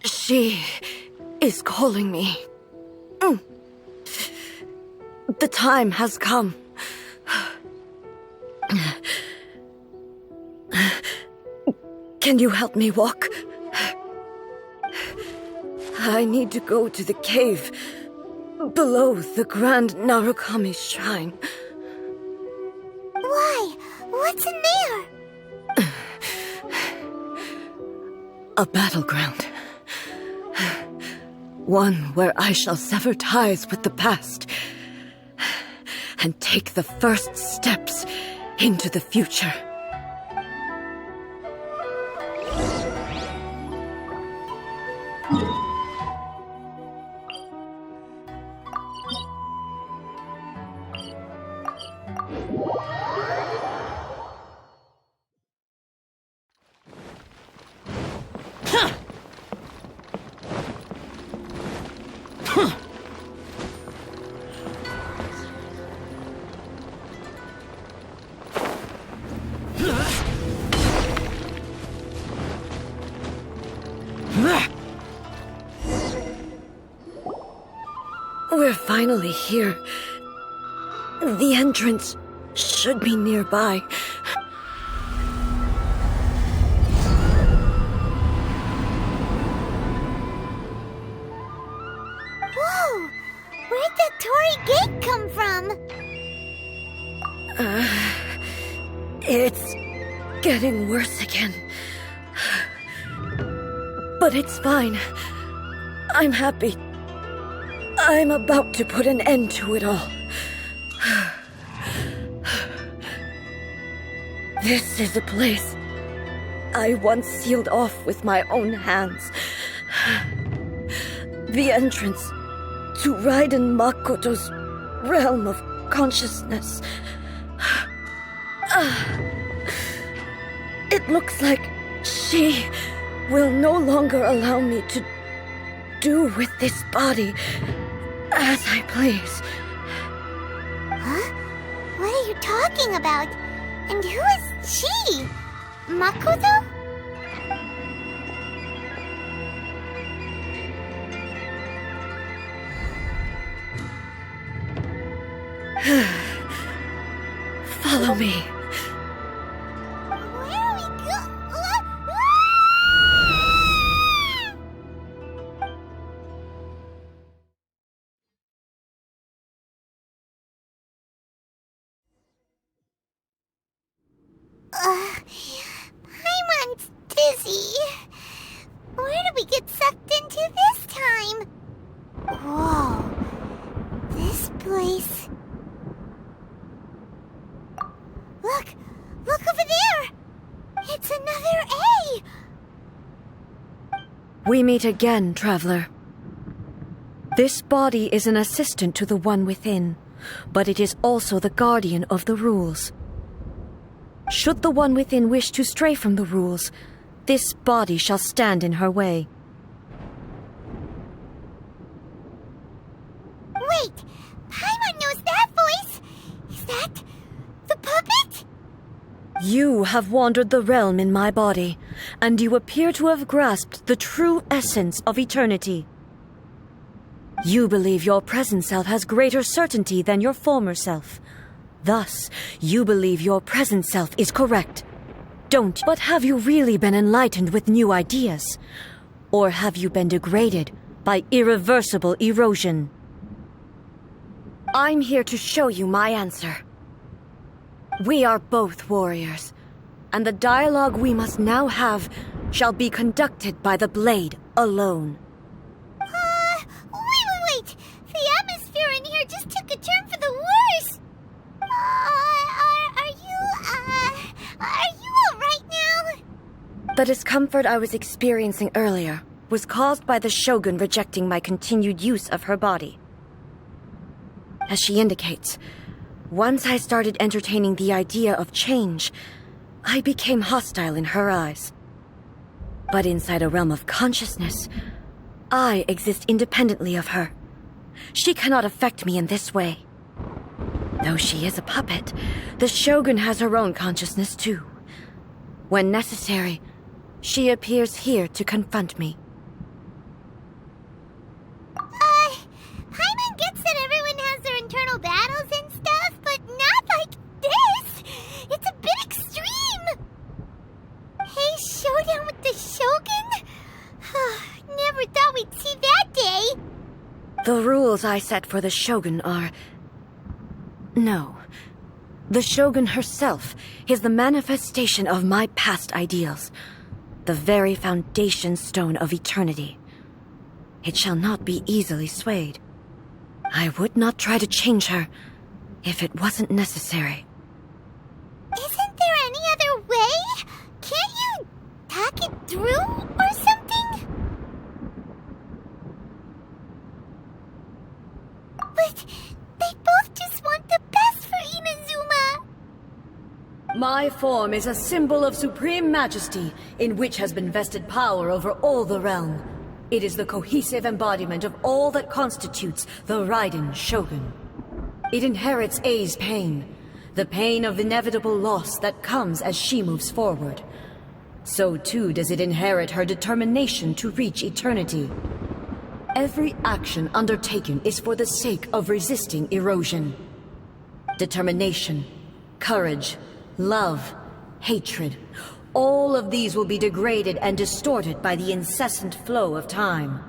She is calling me. The time has come. Can you help me walk? I need to go to the cave below the Grand Narukami Shrine. Why? What's in there? A battleground. One where I shall sever ties with the past and take the first steps into the future. We're finally here. The entrance should be nearby. Whoa! Where'd that Torii gate come from? It's getting worse again. But it's fine. I'm happy. I'm about to put an end to it all. This is a place I once sealed off with my own hands. The entrance to Raiden Makoto's realm of consciousness. It looks like she will no longer allow me to do with this body as I please. Huh? What are you talking about? And who is she? Makoto? Follow me. Where are we Paimon's dizzy. Where did we get sucked into this time? Whoa. This place... Look over there! It's another A! We meet again, traveler. This body is an assistant to the one within, but it is also the guardian of the rules. Should the one within wish to stray from the rules, this body shall stand in her way. Wait! Paimon knows that voice! Is that the puppet? You have wandered the realm in my body, and you appear to have grasped the true essence of eternity. You believe your present self has greater certainty than your former self. Thus, you believe your present self is correct. Don't. But have you really been enlightened with new ideas? Or have you been degraded by irreversible erosion? I'm here to show you my answer. We are both warriors, and the dialogue we must now have shall be conducted by the blade alone. Wait! The atmosphere in here just took a turn for the worse! Are you alright now? The discomfort I was experiencing earlier was caused by the Shogun rejecting my continued use of her body. As she indicates, once I started entertaining the idea of change, I became hostile in her eyes. But inside a realm of consciousness, I exist independently of her. She cannot affect me in this way. Though she is a puppet, the Shogun has her own consciousness too. When necessary, she appears here to confront me. Paimon gets that everyone has their internal battles and stuff, but not like this! It's a bit extreme! Hey, showdown with the Shogun? Never thought we'd see that day! The rules I set for the Shogun are... No. The Shogun herself is the manifestation of my past ideals. The very foundation stone of eternity. It shall not be easily swayed. I would not try to change her if it wasn't necessary. Isn't there any other way? Can't you talk it through or something? But they both just want the best for Inazuma. My form is a symbol of supreme majesty in which has been vested power over all the realm. It is the cohesive embodiment of all that constitutes the Raiden Shogun. It inherits Ei's pain, the pain of inevitable loss that comes as she moves forward. So too does it inherit her determination to reach eternity. Every action undertaken is for the sake of resisting erosion. Determination, courage, love, hatred, all of these will be degraded and distorted by the incessant flow of time.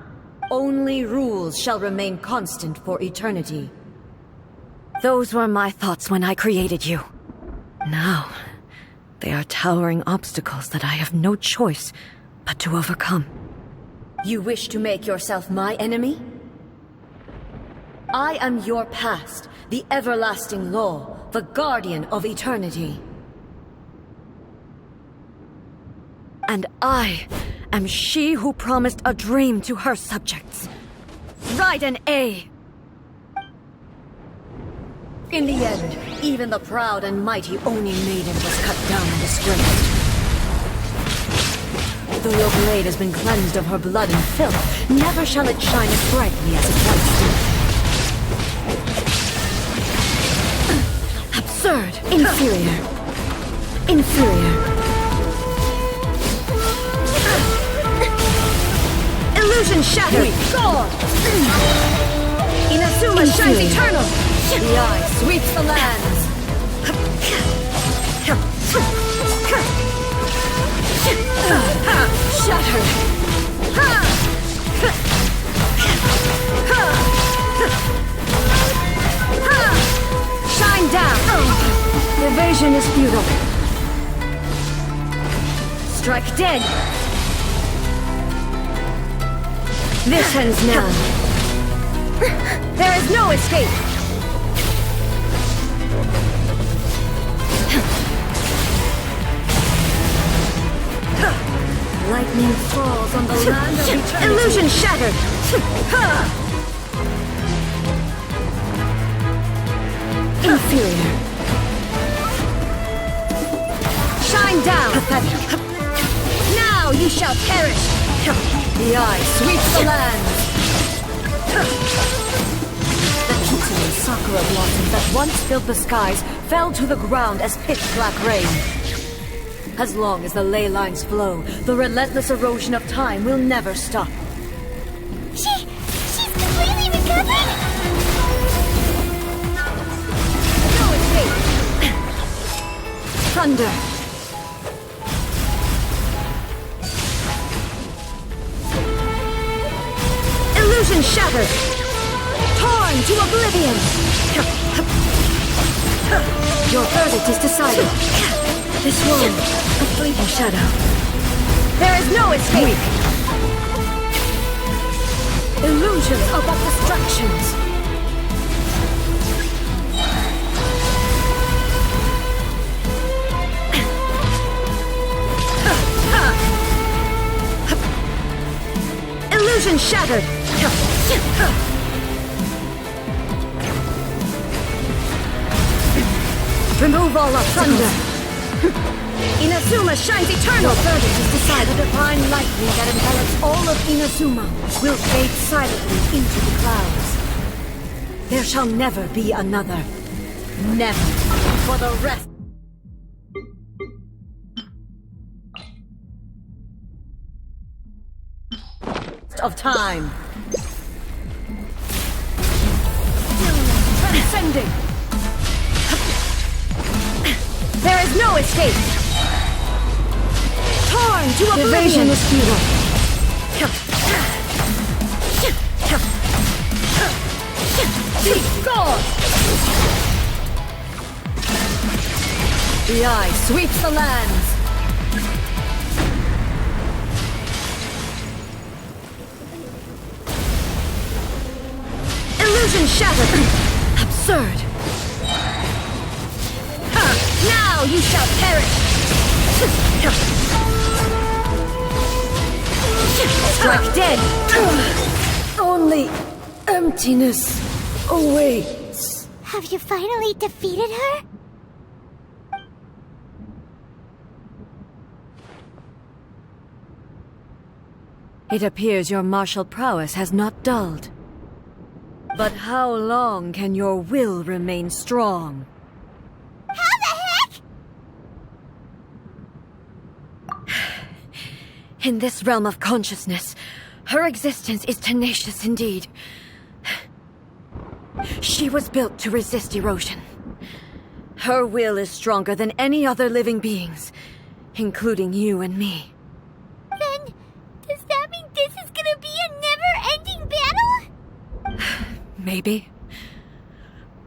Only rules shall remain constant for eternity. Those were my thoughts when I created you. Now, they are towering obstacles that I have no choice but to overcome. You wish to make yourself my enemy? I am your past, the everlasting law, the guardian of eternity. And I am she who promised a dream to her subjects. Raiden A. In the end, even the proud and mighty Oni maiden was cut down and disgraced. Though your blade has been cleansed of her blood and filth, never shall it shine as brightly as it once did. Absurd! Inferior! Inferior! Illusion shattered! Gone! Inazuma shines eternal! The eye sweeps the lands! Shattered! Shine down! Evasion is futile. Strike dead! This ends now. There is no escape! Lightning falls on the land of eternity. Illusion shattered! Inferior. Shine down! Pathetic. Now you shall perish! The eye sweeps the land! The kitsu and sakura blossoms that once filled the skies fell to the ground as pitch-black rain. As long as the ley lines flow, the relentless erosion of time will never stop. She's completely recovered? No escape! Thunder! Illusion shattered! Torn to oblivion! Your verdict is decided. This one, a fleeting shadow. There is no escape! Illusions are but distractions. Illusion shattered! Remove all obstacles. Inazuma shines eternal! Your verdict is decided. The divine lightning that envelops all of Inazuma will fade silently into the clouds. There shall never be another. Never. For the rest of time. Transcending. There is no escape. Torn to oblivion. Evasion is futile. Deep sword. The eye sweeps the lands. Illusion shattered. Absurd. Now you shall perish. Strike dead. Only emptiness awaits. Have you finally defeated her? It appears your martial prowess has not dulled. But how long can your will remain strong? How the heck? In this realm of consciousness, her existence is tenacious indeed. She was built to resist erosion. Her will is stronger than any other living beings, including you and me. Then, does that mean this is gonna be a never-ending battle? Maybe.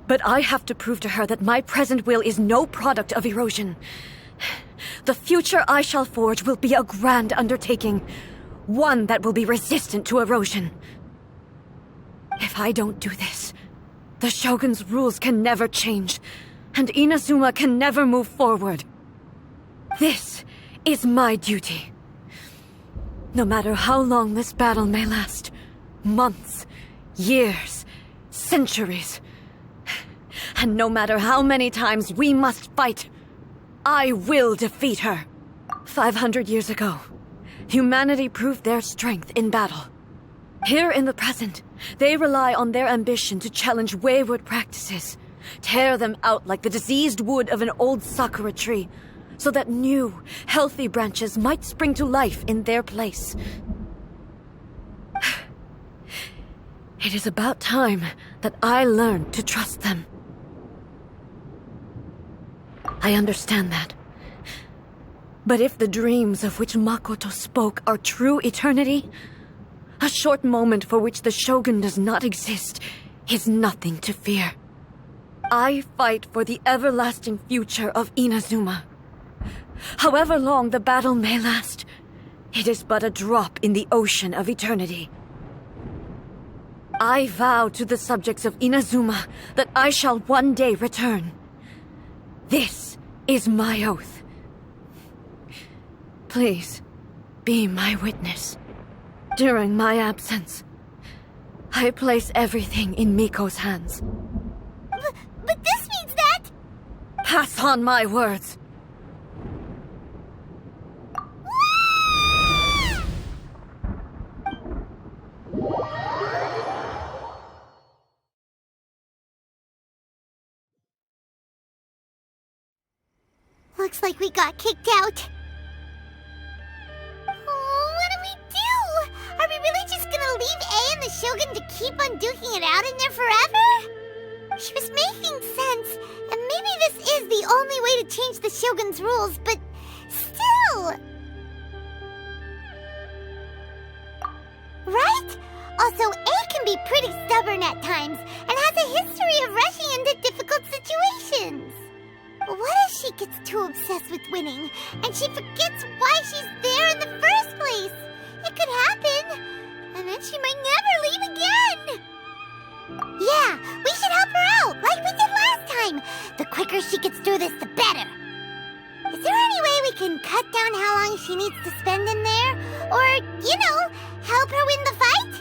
But I have to prove to her that my present will is no product of erosion. The future I shall forge will be a grand undertaking, one that will be resistant to erosion. If I don't do this, the Shogun's rules can never change, and Inazuma can never move forward. This is my duty. No matter how long this battle may last, months, years, centuries, and no matter how many times we must fight, I will defeat her. 500 years ago, humanity proved their strength in battle. Here in the present, they rely on their ambition to challenge wayward practices, tear them out like the diseased wood of an old sakura tree, so that new, healthy branches might spring to life in their place. It is about time that I learned to trust them. I understand that. But if the dreams of which Makoto spoke are true eternity, a short moment for which the Shogun does not exist is nothing to fear. I fight for the everlasting future of Inazuma. However long the battle may last, it is but a drop in the ocean of eternity. I vow to the subjects of Inazuma that I shall one day return. This is my oath. Please, be my witness. During my absence, I place everything in Miko's hands. But this means that... Pass on my words. Looks like we got kicked out. Oh, what do we do? Are we really just gonna leave A and the Shogun to keep on duking it out in there forever? She was making sense, and maybe this is the only way to change the Shogun's rules, but still... Right? Also, A can be pretty stubborn at times, and has a history of rushing into difficult situations. What if she gets too obsessed with winning, and she forgets why she's there in the first place? It could happen, and then she might never leave again. Yeah, we should help her out, like we did last time. The quicker she gets through this, the better. Is there any way we can cut down how long she needs to spend in there? Or, help her win the fight?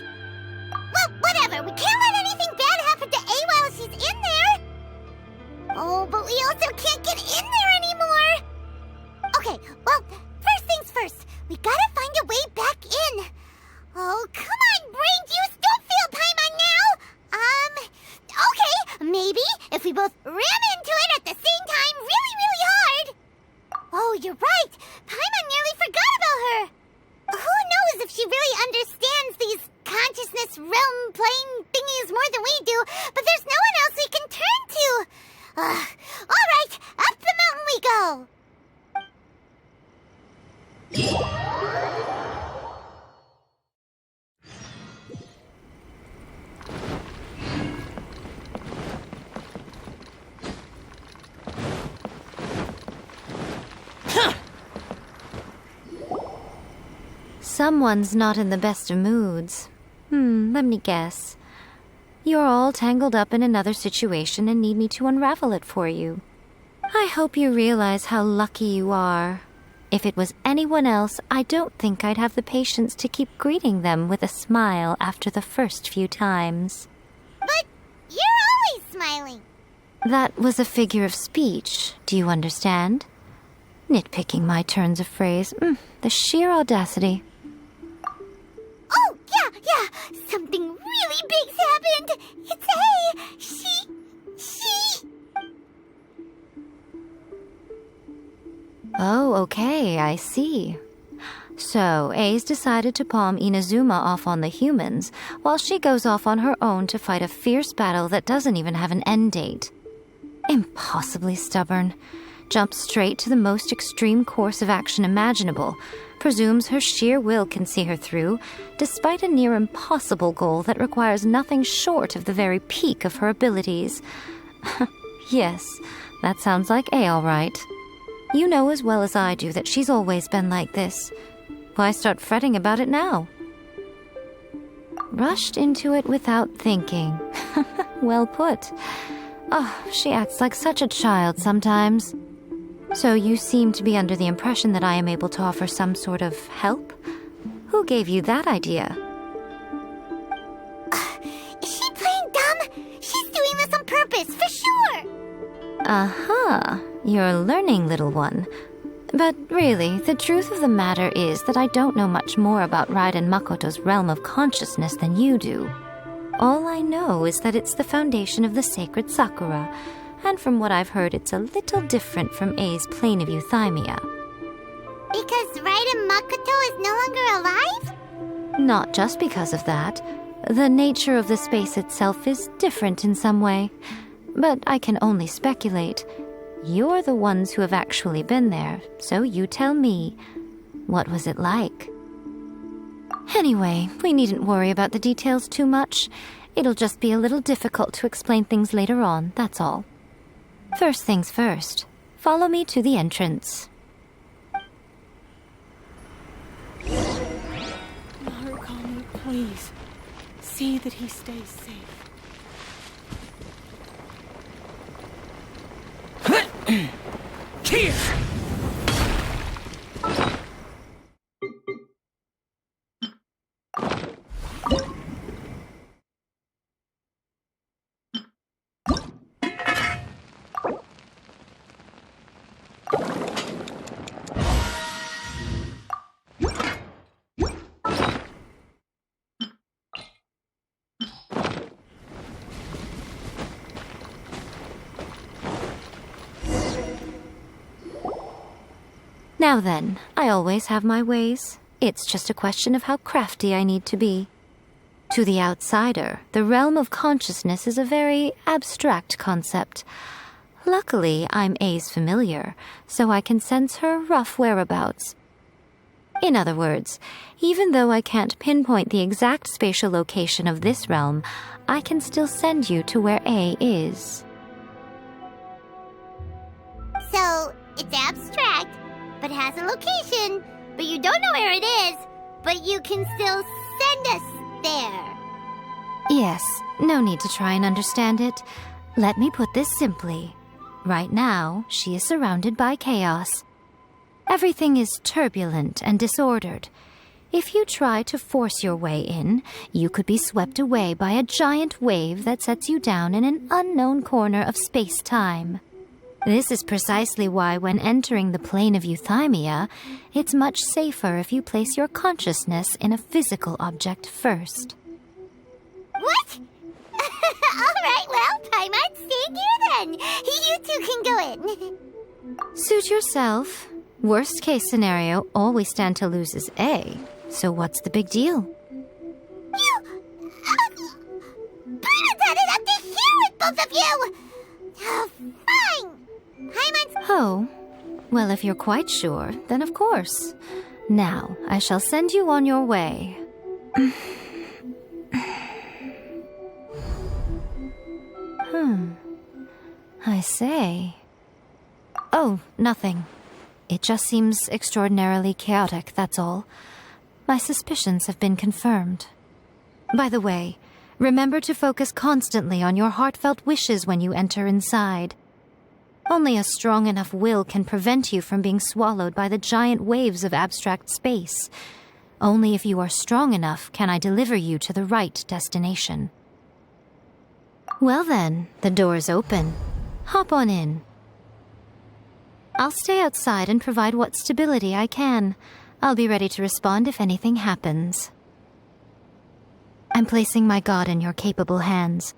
Well, whatever, we can't let anything bad happen to A while she's in there. Oh, but we also can't get in there anymore! Okay, well, first things first. We gotta find a way back in. Oh, come on, brain juice! Don't feel Paimon now! Okay, maybe if we both ram into you're right. Paimon nearly forgot about her. Who knows if she really understands these consciousness realm plane thingies more than we do, but there's no one else we can turn to. All right, up the mountain we go. Someone's not in the best of moods. Let me guess. You're all tangled up in another situation and need me to unravel it for you. I hope you realize how lucky you are. If it was anyone else, I don't think I'd have the patience to keep greeting them with a smile after the first few times. But you're always smiling. That was a figure of speech, do you understand? Nitpicking my turns of phrase. The sheer audacity. Oh, yeah. Something really big's happened. It's A. She... Oh, okay, I see. So, A's decided to palm Inazuma off on the humans, while she goes off on her own to fight a fierce battle that doesn't even have an end date. Impossibly stubborn. Jumps straight to the most extreme course of action imaginable, presumes her sheer will can see her through, despite a near impossible goal that requires nothing short of the very peak of her abilities. Yes, that sounds like A all right. You know as well as I do that she's always been like this. Why start fretting about it now? Rushed into it without thinking. Well put. Oh, she acts like such a child sometimes. So you seem to be under the impression that I am able to offer some sort of help? Who gave you that idea? Is she playing dumb? She's doing this on purpose, for sure. Aha, you're learning, little one. But really, the truth of the matter is that I don't know much more about Raiden Makoto's realm of consciousness than you do. All I know is that it's the foundation of the sacred Sakura, and from what I've heard, it's a little different from A's plane of euthymia. Because Raiden Makoto is no longer alive? Not just because of that. The nature of the space itself is different in some way. But I can only speculate. You're the ones who have actually been there, so you tell me. What was it like? Anyway, we needn't worry about the details too much. It'll just be a little difficult to explain things later on, that's all. First things first. Follow me to the entrance. Narukami, please. See that he stays safe. Here! Now then, I always have my ways. It's just a question of how crafty I need to be. To the outsider, the realm of consciousness is a very abstract concept. Luckily, I'm A's familiar, so I can sense her rough whereabouts. In other words, even though I can't pinpoint the exact spatial location of this realm, I can still send you to where A is. So, it's abstract, but has a location, but you don't know where it is, but you can still send us there. Yes, no need to try and understand it. Let me put this simply. Right now, she is surrounded by chaos. Everything is turbulent and disordered. If you try to force your way in, you could be swept away by a giant wave that sets you down in an unknown corner of space-time. This is precisely why when entering the plane of euthymia, it's much safer if you place your consciousness in a physical object first. What? Alright, well, Paimon, stay here then. You two can go in. Suit yourself. Worst case scenario, all we stand to lose is A. So what's the big deal? You... Bernadette is up to here with both of you! Fine! Oh, well, if you're quite sure, then of course. Now, I shall send you on your way. I say. Oh, nothing. It just seems extraordinarily chaotic, that's all. My suspicions have been confirmed. By the way, remember to focus constantly on your heartfelt wishes when you enter inside. Only a strong enough will can prevent you from being swallowed by the giant waves of abstract space. Only if you are strong enough can I deliver you to the right destination. Well then, the door's open. Hop on in. I'll stay outside and provide what stability I can. I'll be ready to respond if anything happens. I'm placing my god in your capable hands.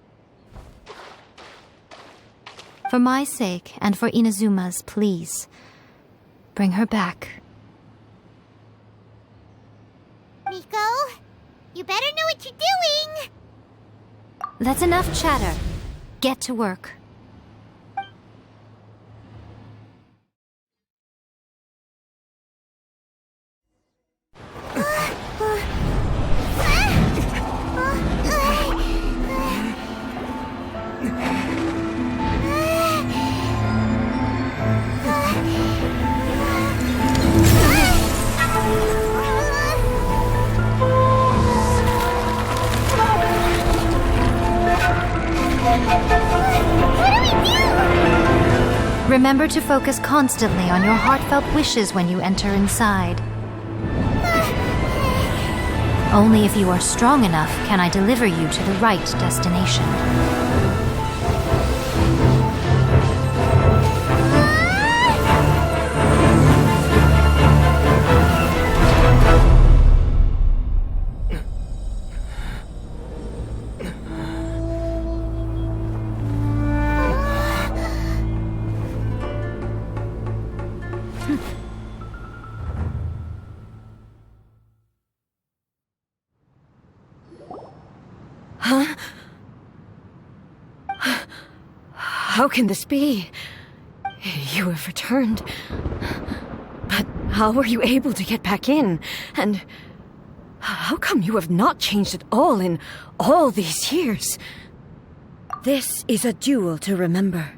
For my sake and for Inazuma's, please, bring her back. Miko, you better know what you're doing! That's enough chatter. Get to work. Remember to focus constantly on your heartfelt wishes when you enter inside. Only if you are strong enough can I deliver you to the right destination. How can this be? You have returned. But how were you able to get back in? And how come you have not changed at all in all these years? This is a duel to remember.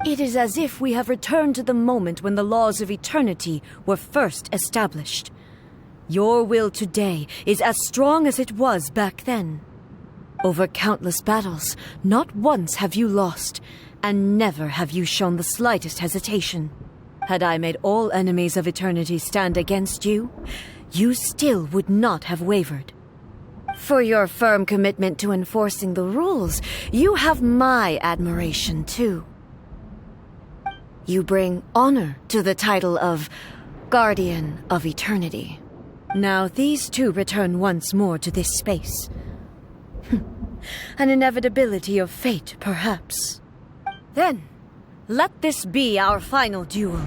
It is as if we have returned to the moment when the laws of eternity were first established. Your will today is as strong as it was back then. Over countless battles, not once have you lost, and never have you shown the slightest hesitation. Had I made all enemies of eternity stand against you, you still would not have wavered. For your firm commitment to enforcing the rules, you have my admiration too. You bring honor to the title of Guardian of Eternity. Now these two return once more to this space. An inevitability of fate, perhaps. Then, let this be our final duel,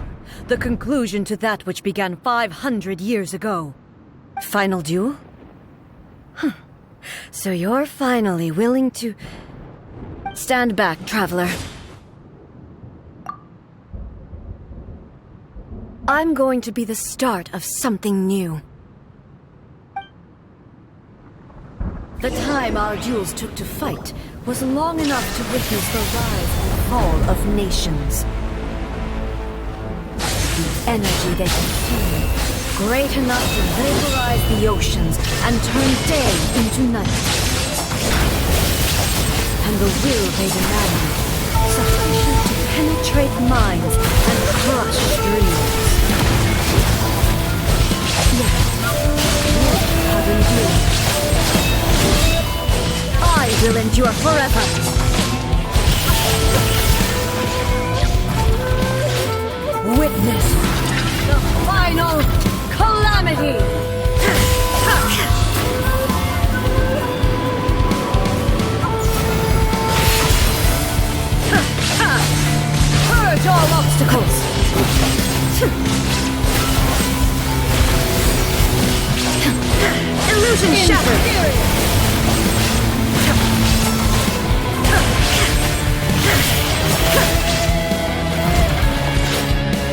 the conclusion to that which began 500 years ago. Final duel? So you're finally willing to... Stand back, traveler. I'm going to be the start of something new. The time our duels took to fight was long enough to witness the rise and fall of nations. The energy they consume, great enough to vaporize the oceans and turn day into night. And the will they demanded, sufficient to penetrate minds and crush dreams. Yet, what have endured? I will endure forever! Witness the final calamity! Purge all obstacles! Illusion shattered!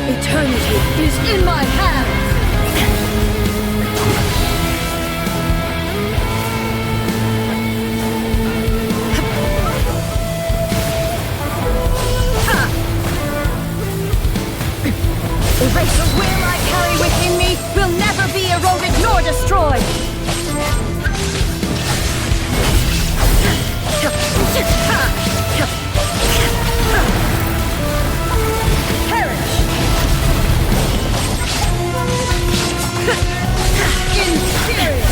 Eternity is in my hands! The race of will I carry within me will never be eroded nor destroyed! Perish! Inferior!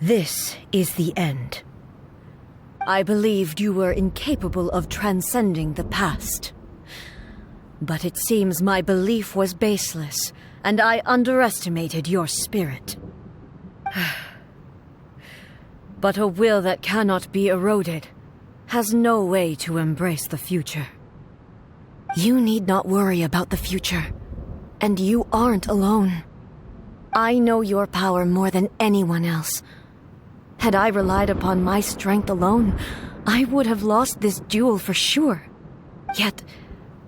This is the end. I believed you were incapable of transcending the past. But it seems my belief was baseless, and I underestimated your spirit. But a will that cannot be eroded has no way to embrace the future. You need not worry about the future, and you aren't alone. I know your power more than anyone else. Had I relied upon my strength alone, I would have lost this duel for sure. Yet,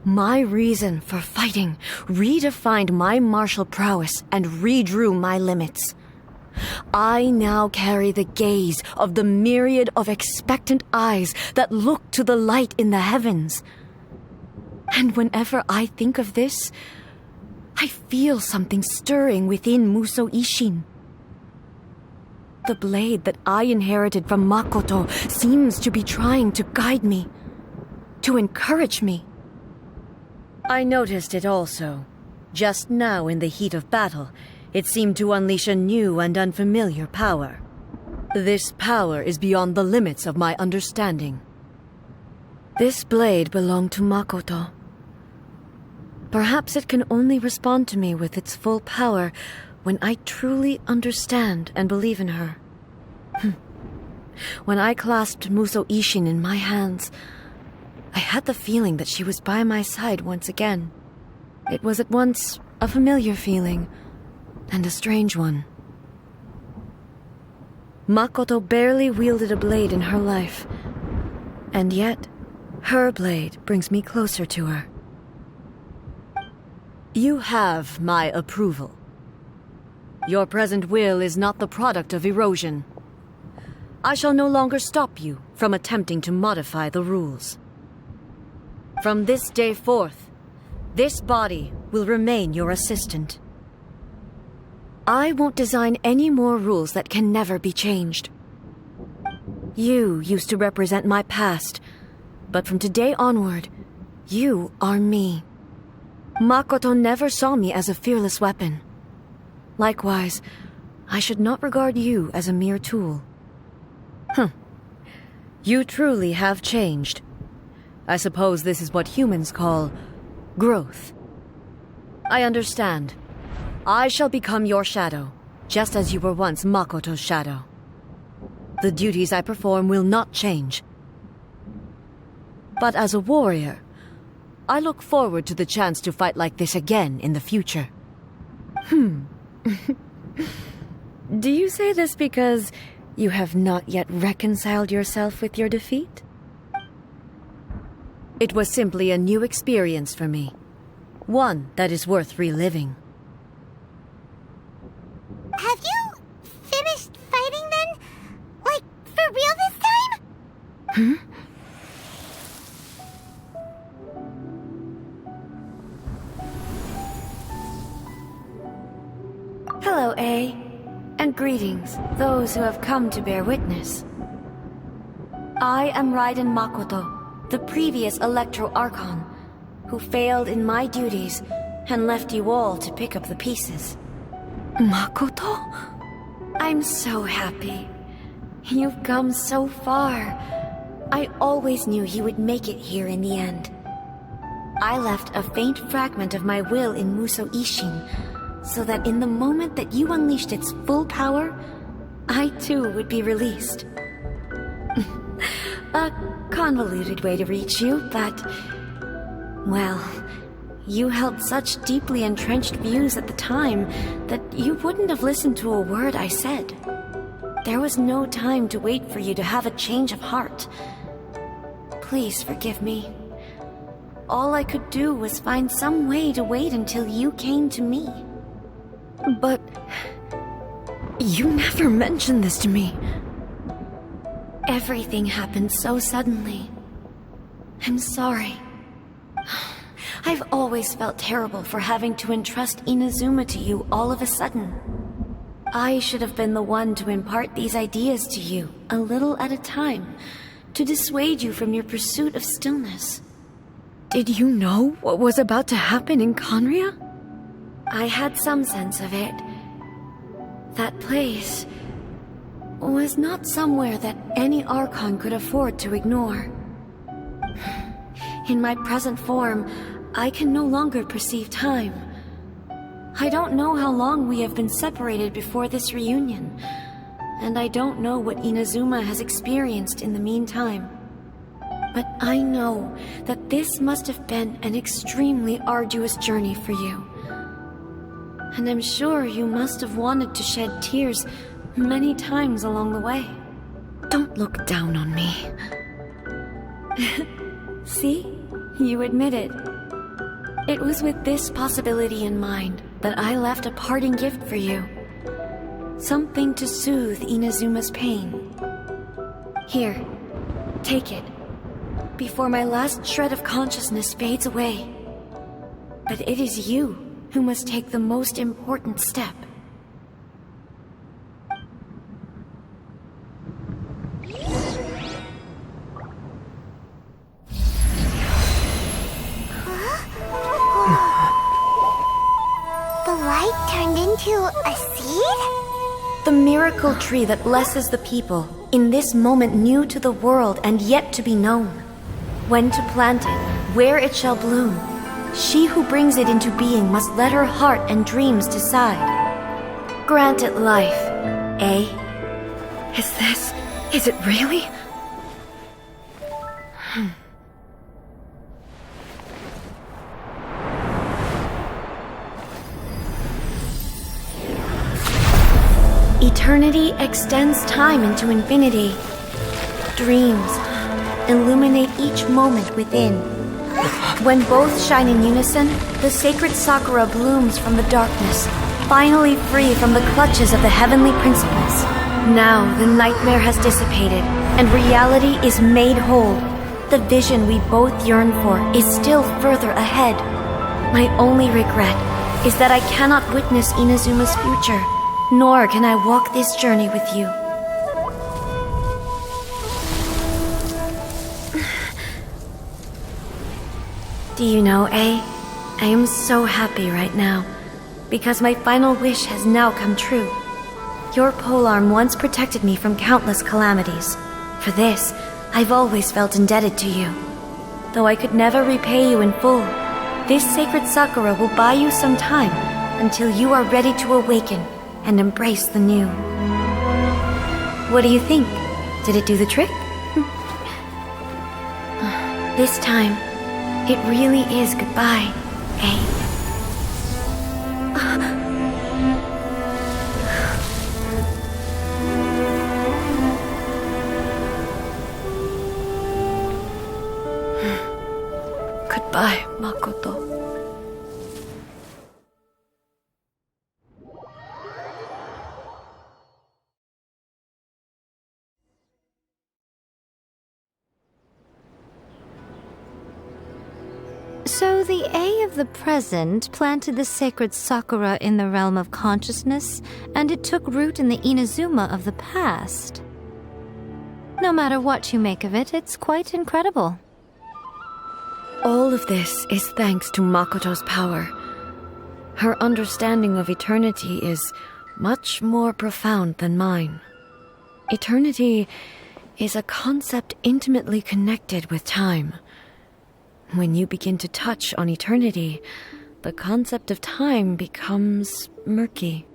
my reason for fighting redefined my martial prowess and redrew my limits. I now carry the gaze of the myriad of expectant eyes that look to the light in the heavens. And whenever I think of this, I feel something stirring within Musou Ishin. The blade that I inherited from Makoto seems to be trying to guide me, to encourage me. I noticed it also. Just now in the heat of battle, it seemed to unleash a new and unfamiliar power. This power is beyond the limits of my understanding. This blade belonged to Makoto. Perhaps it can only respond to me with its full power when I truly understand and believe in her. When I clasped Musou Ishin in my hands, I had the feeling that she was by my side once again. It was at once a familiar feeling and a strange one. Makoto barely wielded a blade in her life, and yet her blade brings me closer to her. You have my approval. Your present will is not the product of erosion. I shall no longer stop you from attempting to modify the rules. From this day forth, this body will remain your assistant. I won't design any more rules that can never be changed. You used to represent my past, but from today onward, you are me. Makoto never saw me as a fearless weapon. Likewise, I should not regard you as a mere tool. You truly have changed. I suppose this is what humans call growth. I understand. I shall become your shadow, just as you were once Makoto's shadow. The duties I perform will not change. But as a warrior, I look forward to the chance to fight like this again in the future. Do you say this because you have not yet reconciled yourself with your defeat? It was simply a new experience for me. One that is worth reliving. Have you finished fighting then? Like, for real this time? Hello, A. And greetings, those who have come to bear witness. I am Raiden Makoto, the previous Electro Archon, who failed in my duties and left you all to pick up the pieces. Makoto? I'm so happy. You've come so far. I always knew you would make it here in the end. I left a faint fragment of my will in Musou Ishin, so that in the moment that you unleashed its full power, I too would be released. A convoluted way to reach you, but Well, you held such deeply entrenched views at the time that you wouldn't have listened to a word I said. There was no time to wait for you to have a change of heart. Please forgive me. All I could do was find some way to wait until you came to me. But you never mentioned this to me. Everything happened so suddenly. I'm sorry. I've always felt terrible for having to entrust Inazuma to you all of a sudden. I should have been the one to impart these ideas to you, a little at a time, to dissuade you from your pursuit of stillness. Did you know what was about to happen in Conria? I had some sense of it. That place was not somewhere that any Archon could afford to ignore. In my present form, I can no longer perceive time. I don't know how long we have been separated before this reunion, and I don't know what Inazuma has experienced in the meantime. But I know that this must have been an extremely arduous journey for you. And I'm sure you must have wanted to shed tears many times along the way. Don't look down on me. See? You admit it. It was with this possibility in mind that I left a parting gift for you. Something to soothe Inazuma's pain. Here, take it, before my last shred of consciousness fades away. But it is you who must take the most important step. A seed? The miracle tree that blesses the people, in this moment new to the world and yet to be known. When to plant it, where it shall bloom, she who brings it into being must let her heart and dreams decide. Grant it life, eh? Is it really? Eternity extends time into infinity. Dreams illuminate each moment within. When both shine in unison, the sacred Sakura blooms from the darkness, finally free from the clutches of the heavenly principles. Now the nightmare has dissipated, and reality is made whole. The vision we both yearn for is still further ahead. My only regret is that I cannot witness Inazuma's future. Nor can I walk this journey with you. Do you know, I am so happy right now, because my final wish has now come true. Your polearm once protected me from countless calamities. For this, I've always felt indebted to you. Though I could never repay you in full, this sacred Sakura will buy you some time until you are ready to awaken and embrace the new. What do you think? Did it do the trick? This time, it really is goodbye, eh? Goodbye, Makoto. So the A of the present planted the sacred Sakura in the realm of consciousness, and it took root in the Inazuma of the past. No matter what you make of it, it's quite incredible. All of this is thanks to Makoto's power. Her understanding of eternity is much more profound than mine. Eternity is a concept intimately connected with time. When you begin to touch on eternity, the concept of time becomes murky.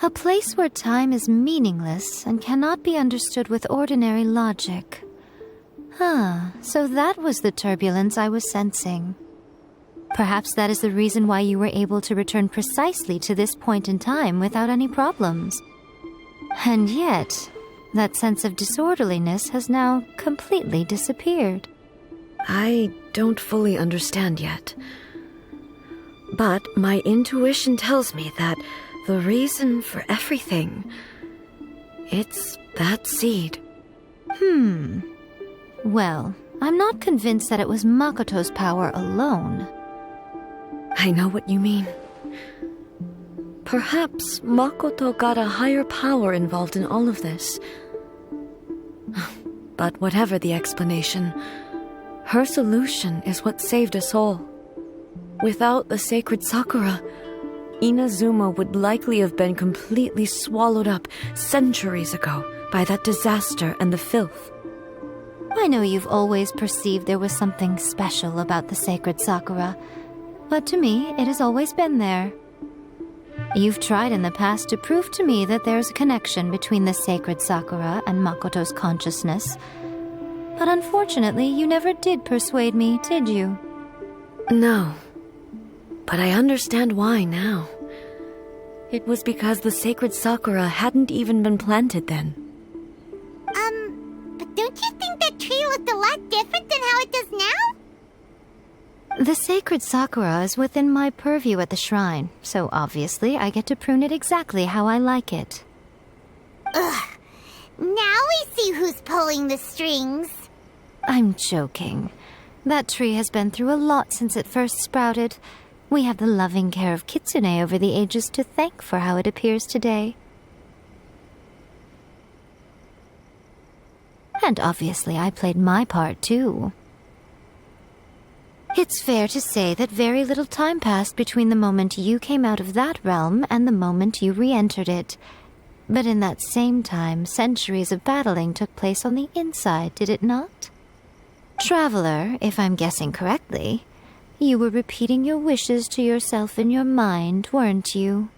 A place where time is meaningless and cannot be understood with ordinary logic. So that was the turbulence I was sensing. Perhaps that is the reason why you were able to return precisely to this point in time without any problems. And yet, that sense of disorderliness has now completely disappeared. I don't fully understand yet. But my intuition tells me that the reason for everything, it's that seed. Well, I'm not convinced that it was Makoto's power alone. I know what you mean. Perhaps Makoto got a higher power involved in all of this. But whatever the explanation, her solution is what saved us all. Without the sacred Sakura, Inazuma would likely have been completely swallowed up centuries ago by that disaster and the filth. I know you've always perceived there was something special about the sacred Sakura, but to me, it has always been there. You've tried in the past to prove to me that there's a connection between the sacred Sakura and Makoto's consciousness, but unfortunately, you never did persuade me, did you? No. But I understand why now. It was because the sacred Sakura hadn't even been planted then. But don't you think that tree looked a lot different than how it does now? The sacred Sakura is within my purview at the shrine, so obviously I get to prune it exactly how I like it. Ugh. Now we see who's pulling the strings. I'm joking. That tree has been through a lot since it first sprouted. We have the loving care of Kitsune over the ages to thank for how it appears today. And obviously I played my part too. It's fair to say that very little time passed between the moment you came out of that realm and the moment you re-entered it. But in that same time, centuries of battling took place on the inside, did it not? Traveler, if I'm guessing correctly, you were repeating your wishes to yourself in your mind, weren't you?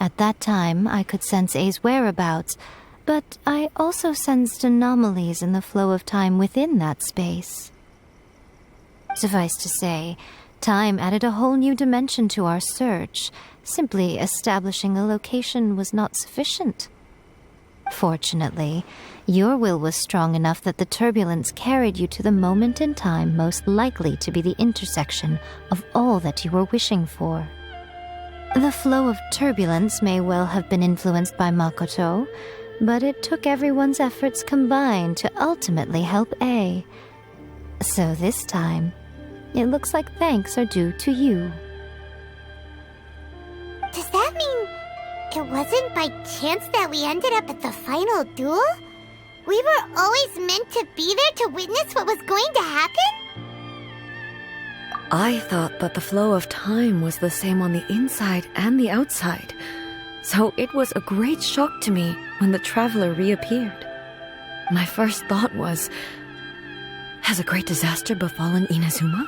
At that time, I could sense A's whereabouts, but I also sensed anomalies in the flow of time within that space. Suffice to say, time added a whole new dimension to our search. Simply establishing a location was not sufficient. Fortunately, your will was strong enough that the turbulence carried you to the moment in time most likely to be the intersection of all that you were wishing for. The flow of turbulence may well have been influenced by Makoto, but it took everyone's efforts combined to ultimately help A. So this time, it looks like thanks are due to you. Does that mean it wasn't by chance that we ended up at the final duel? We were always meant to be there to witness what was going to happen? I thought that the flow of time was the same on the inside and the outside, so it was a great shock to me when the traveler reappeared. My first thought was, has a great disaster befallen Inazuma?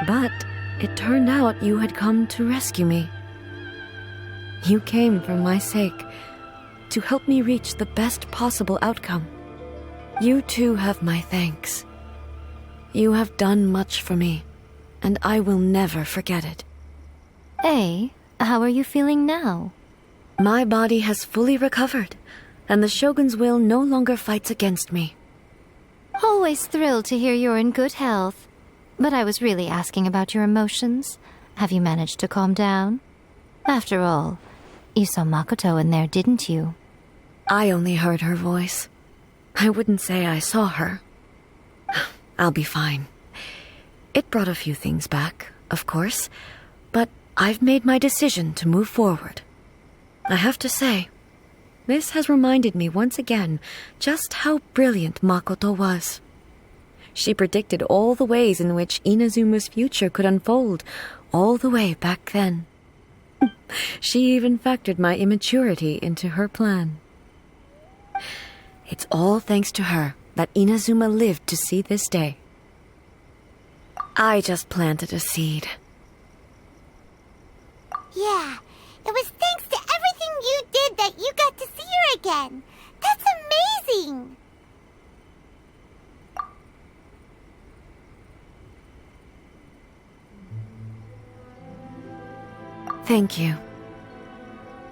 But it turned out you had come to rescue me. You came for my sake, to help me reach the best possible outcome. You too have my thanks. You have done much for me, and I will never forget it. A, how are you feeling now? My body has fully recovered, and the Shogun's will no longer fights against me. Always thrilled to hear you're in good health. But I was really asking about your emotions. Have you managed to calm down? After all, you saw Makoto in there, didn't you? I only heard her voice. I wouldn't say I saw her. I'll be fine. It brought a few things back, of course, but I've made my decision to move forward. I have to say, this has reminded me once again just how brilliant Makoto was. She predicted all the ways in which Inazuma's future could unfold, all the way back then. She even factored my immaturity into her plan. It's all thanks to her that Inazuma lived to see this day. I just planted a seed. Yeah, It was thanks to everything you did that you got to see her again. That's amazing! Thank you.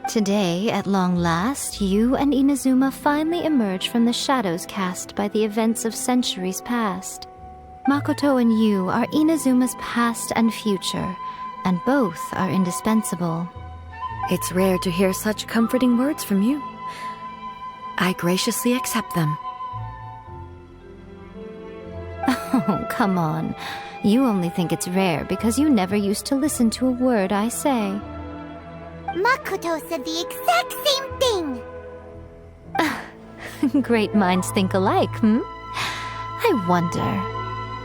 Today, at long last, you and Inazuma finally emerge from the shadows cast by the events of centuries past. Makoto and you are Inazuma's past and future, and both are indispensable. It's rare to hear such comforting words from you. I graciously accept them. Oh, come on. You only think it's rare because you never used to listen to a word I say. Makoto said the exact same thing! Great minds think alike, I wonder,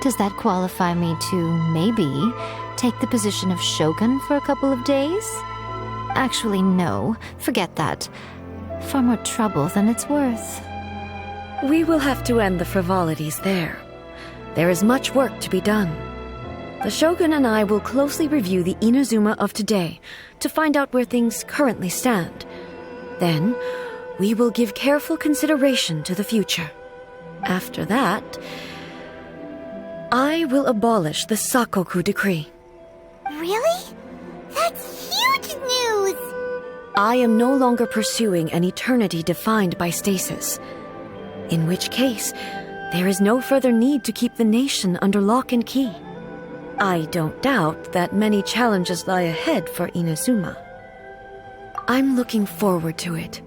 does that qualify me to, maybe, take the position of Shogun for a couple of days? Actually, no. Forget that. Far more trouble than it's worth. We will have to end the frivolities there. There is much work to be done. The Shogun and I will closely review the Inazuma of today to find out where things currently stand. Then, we will give careful consideration to the future. After that, I will abolish the Sakoku decree. Really? That's huge news! I am no longer pursuing an eternity defined by stasis. In which case, there is no further need to keep the nation under lock and key. I don't doubt that many challenges lie ahead for Inazuma. I'm looking forward to it.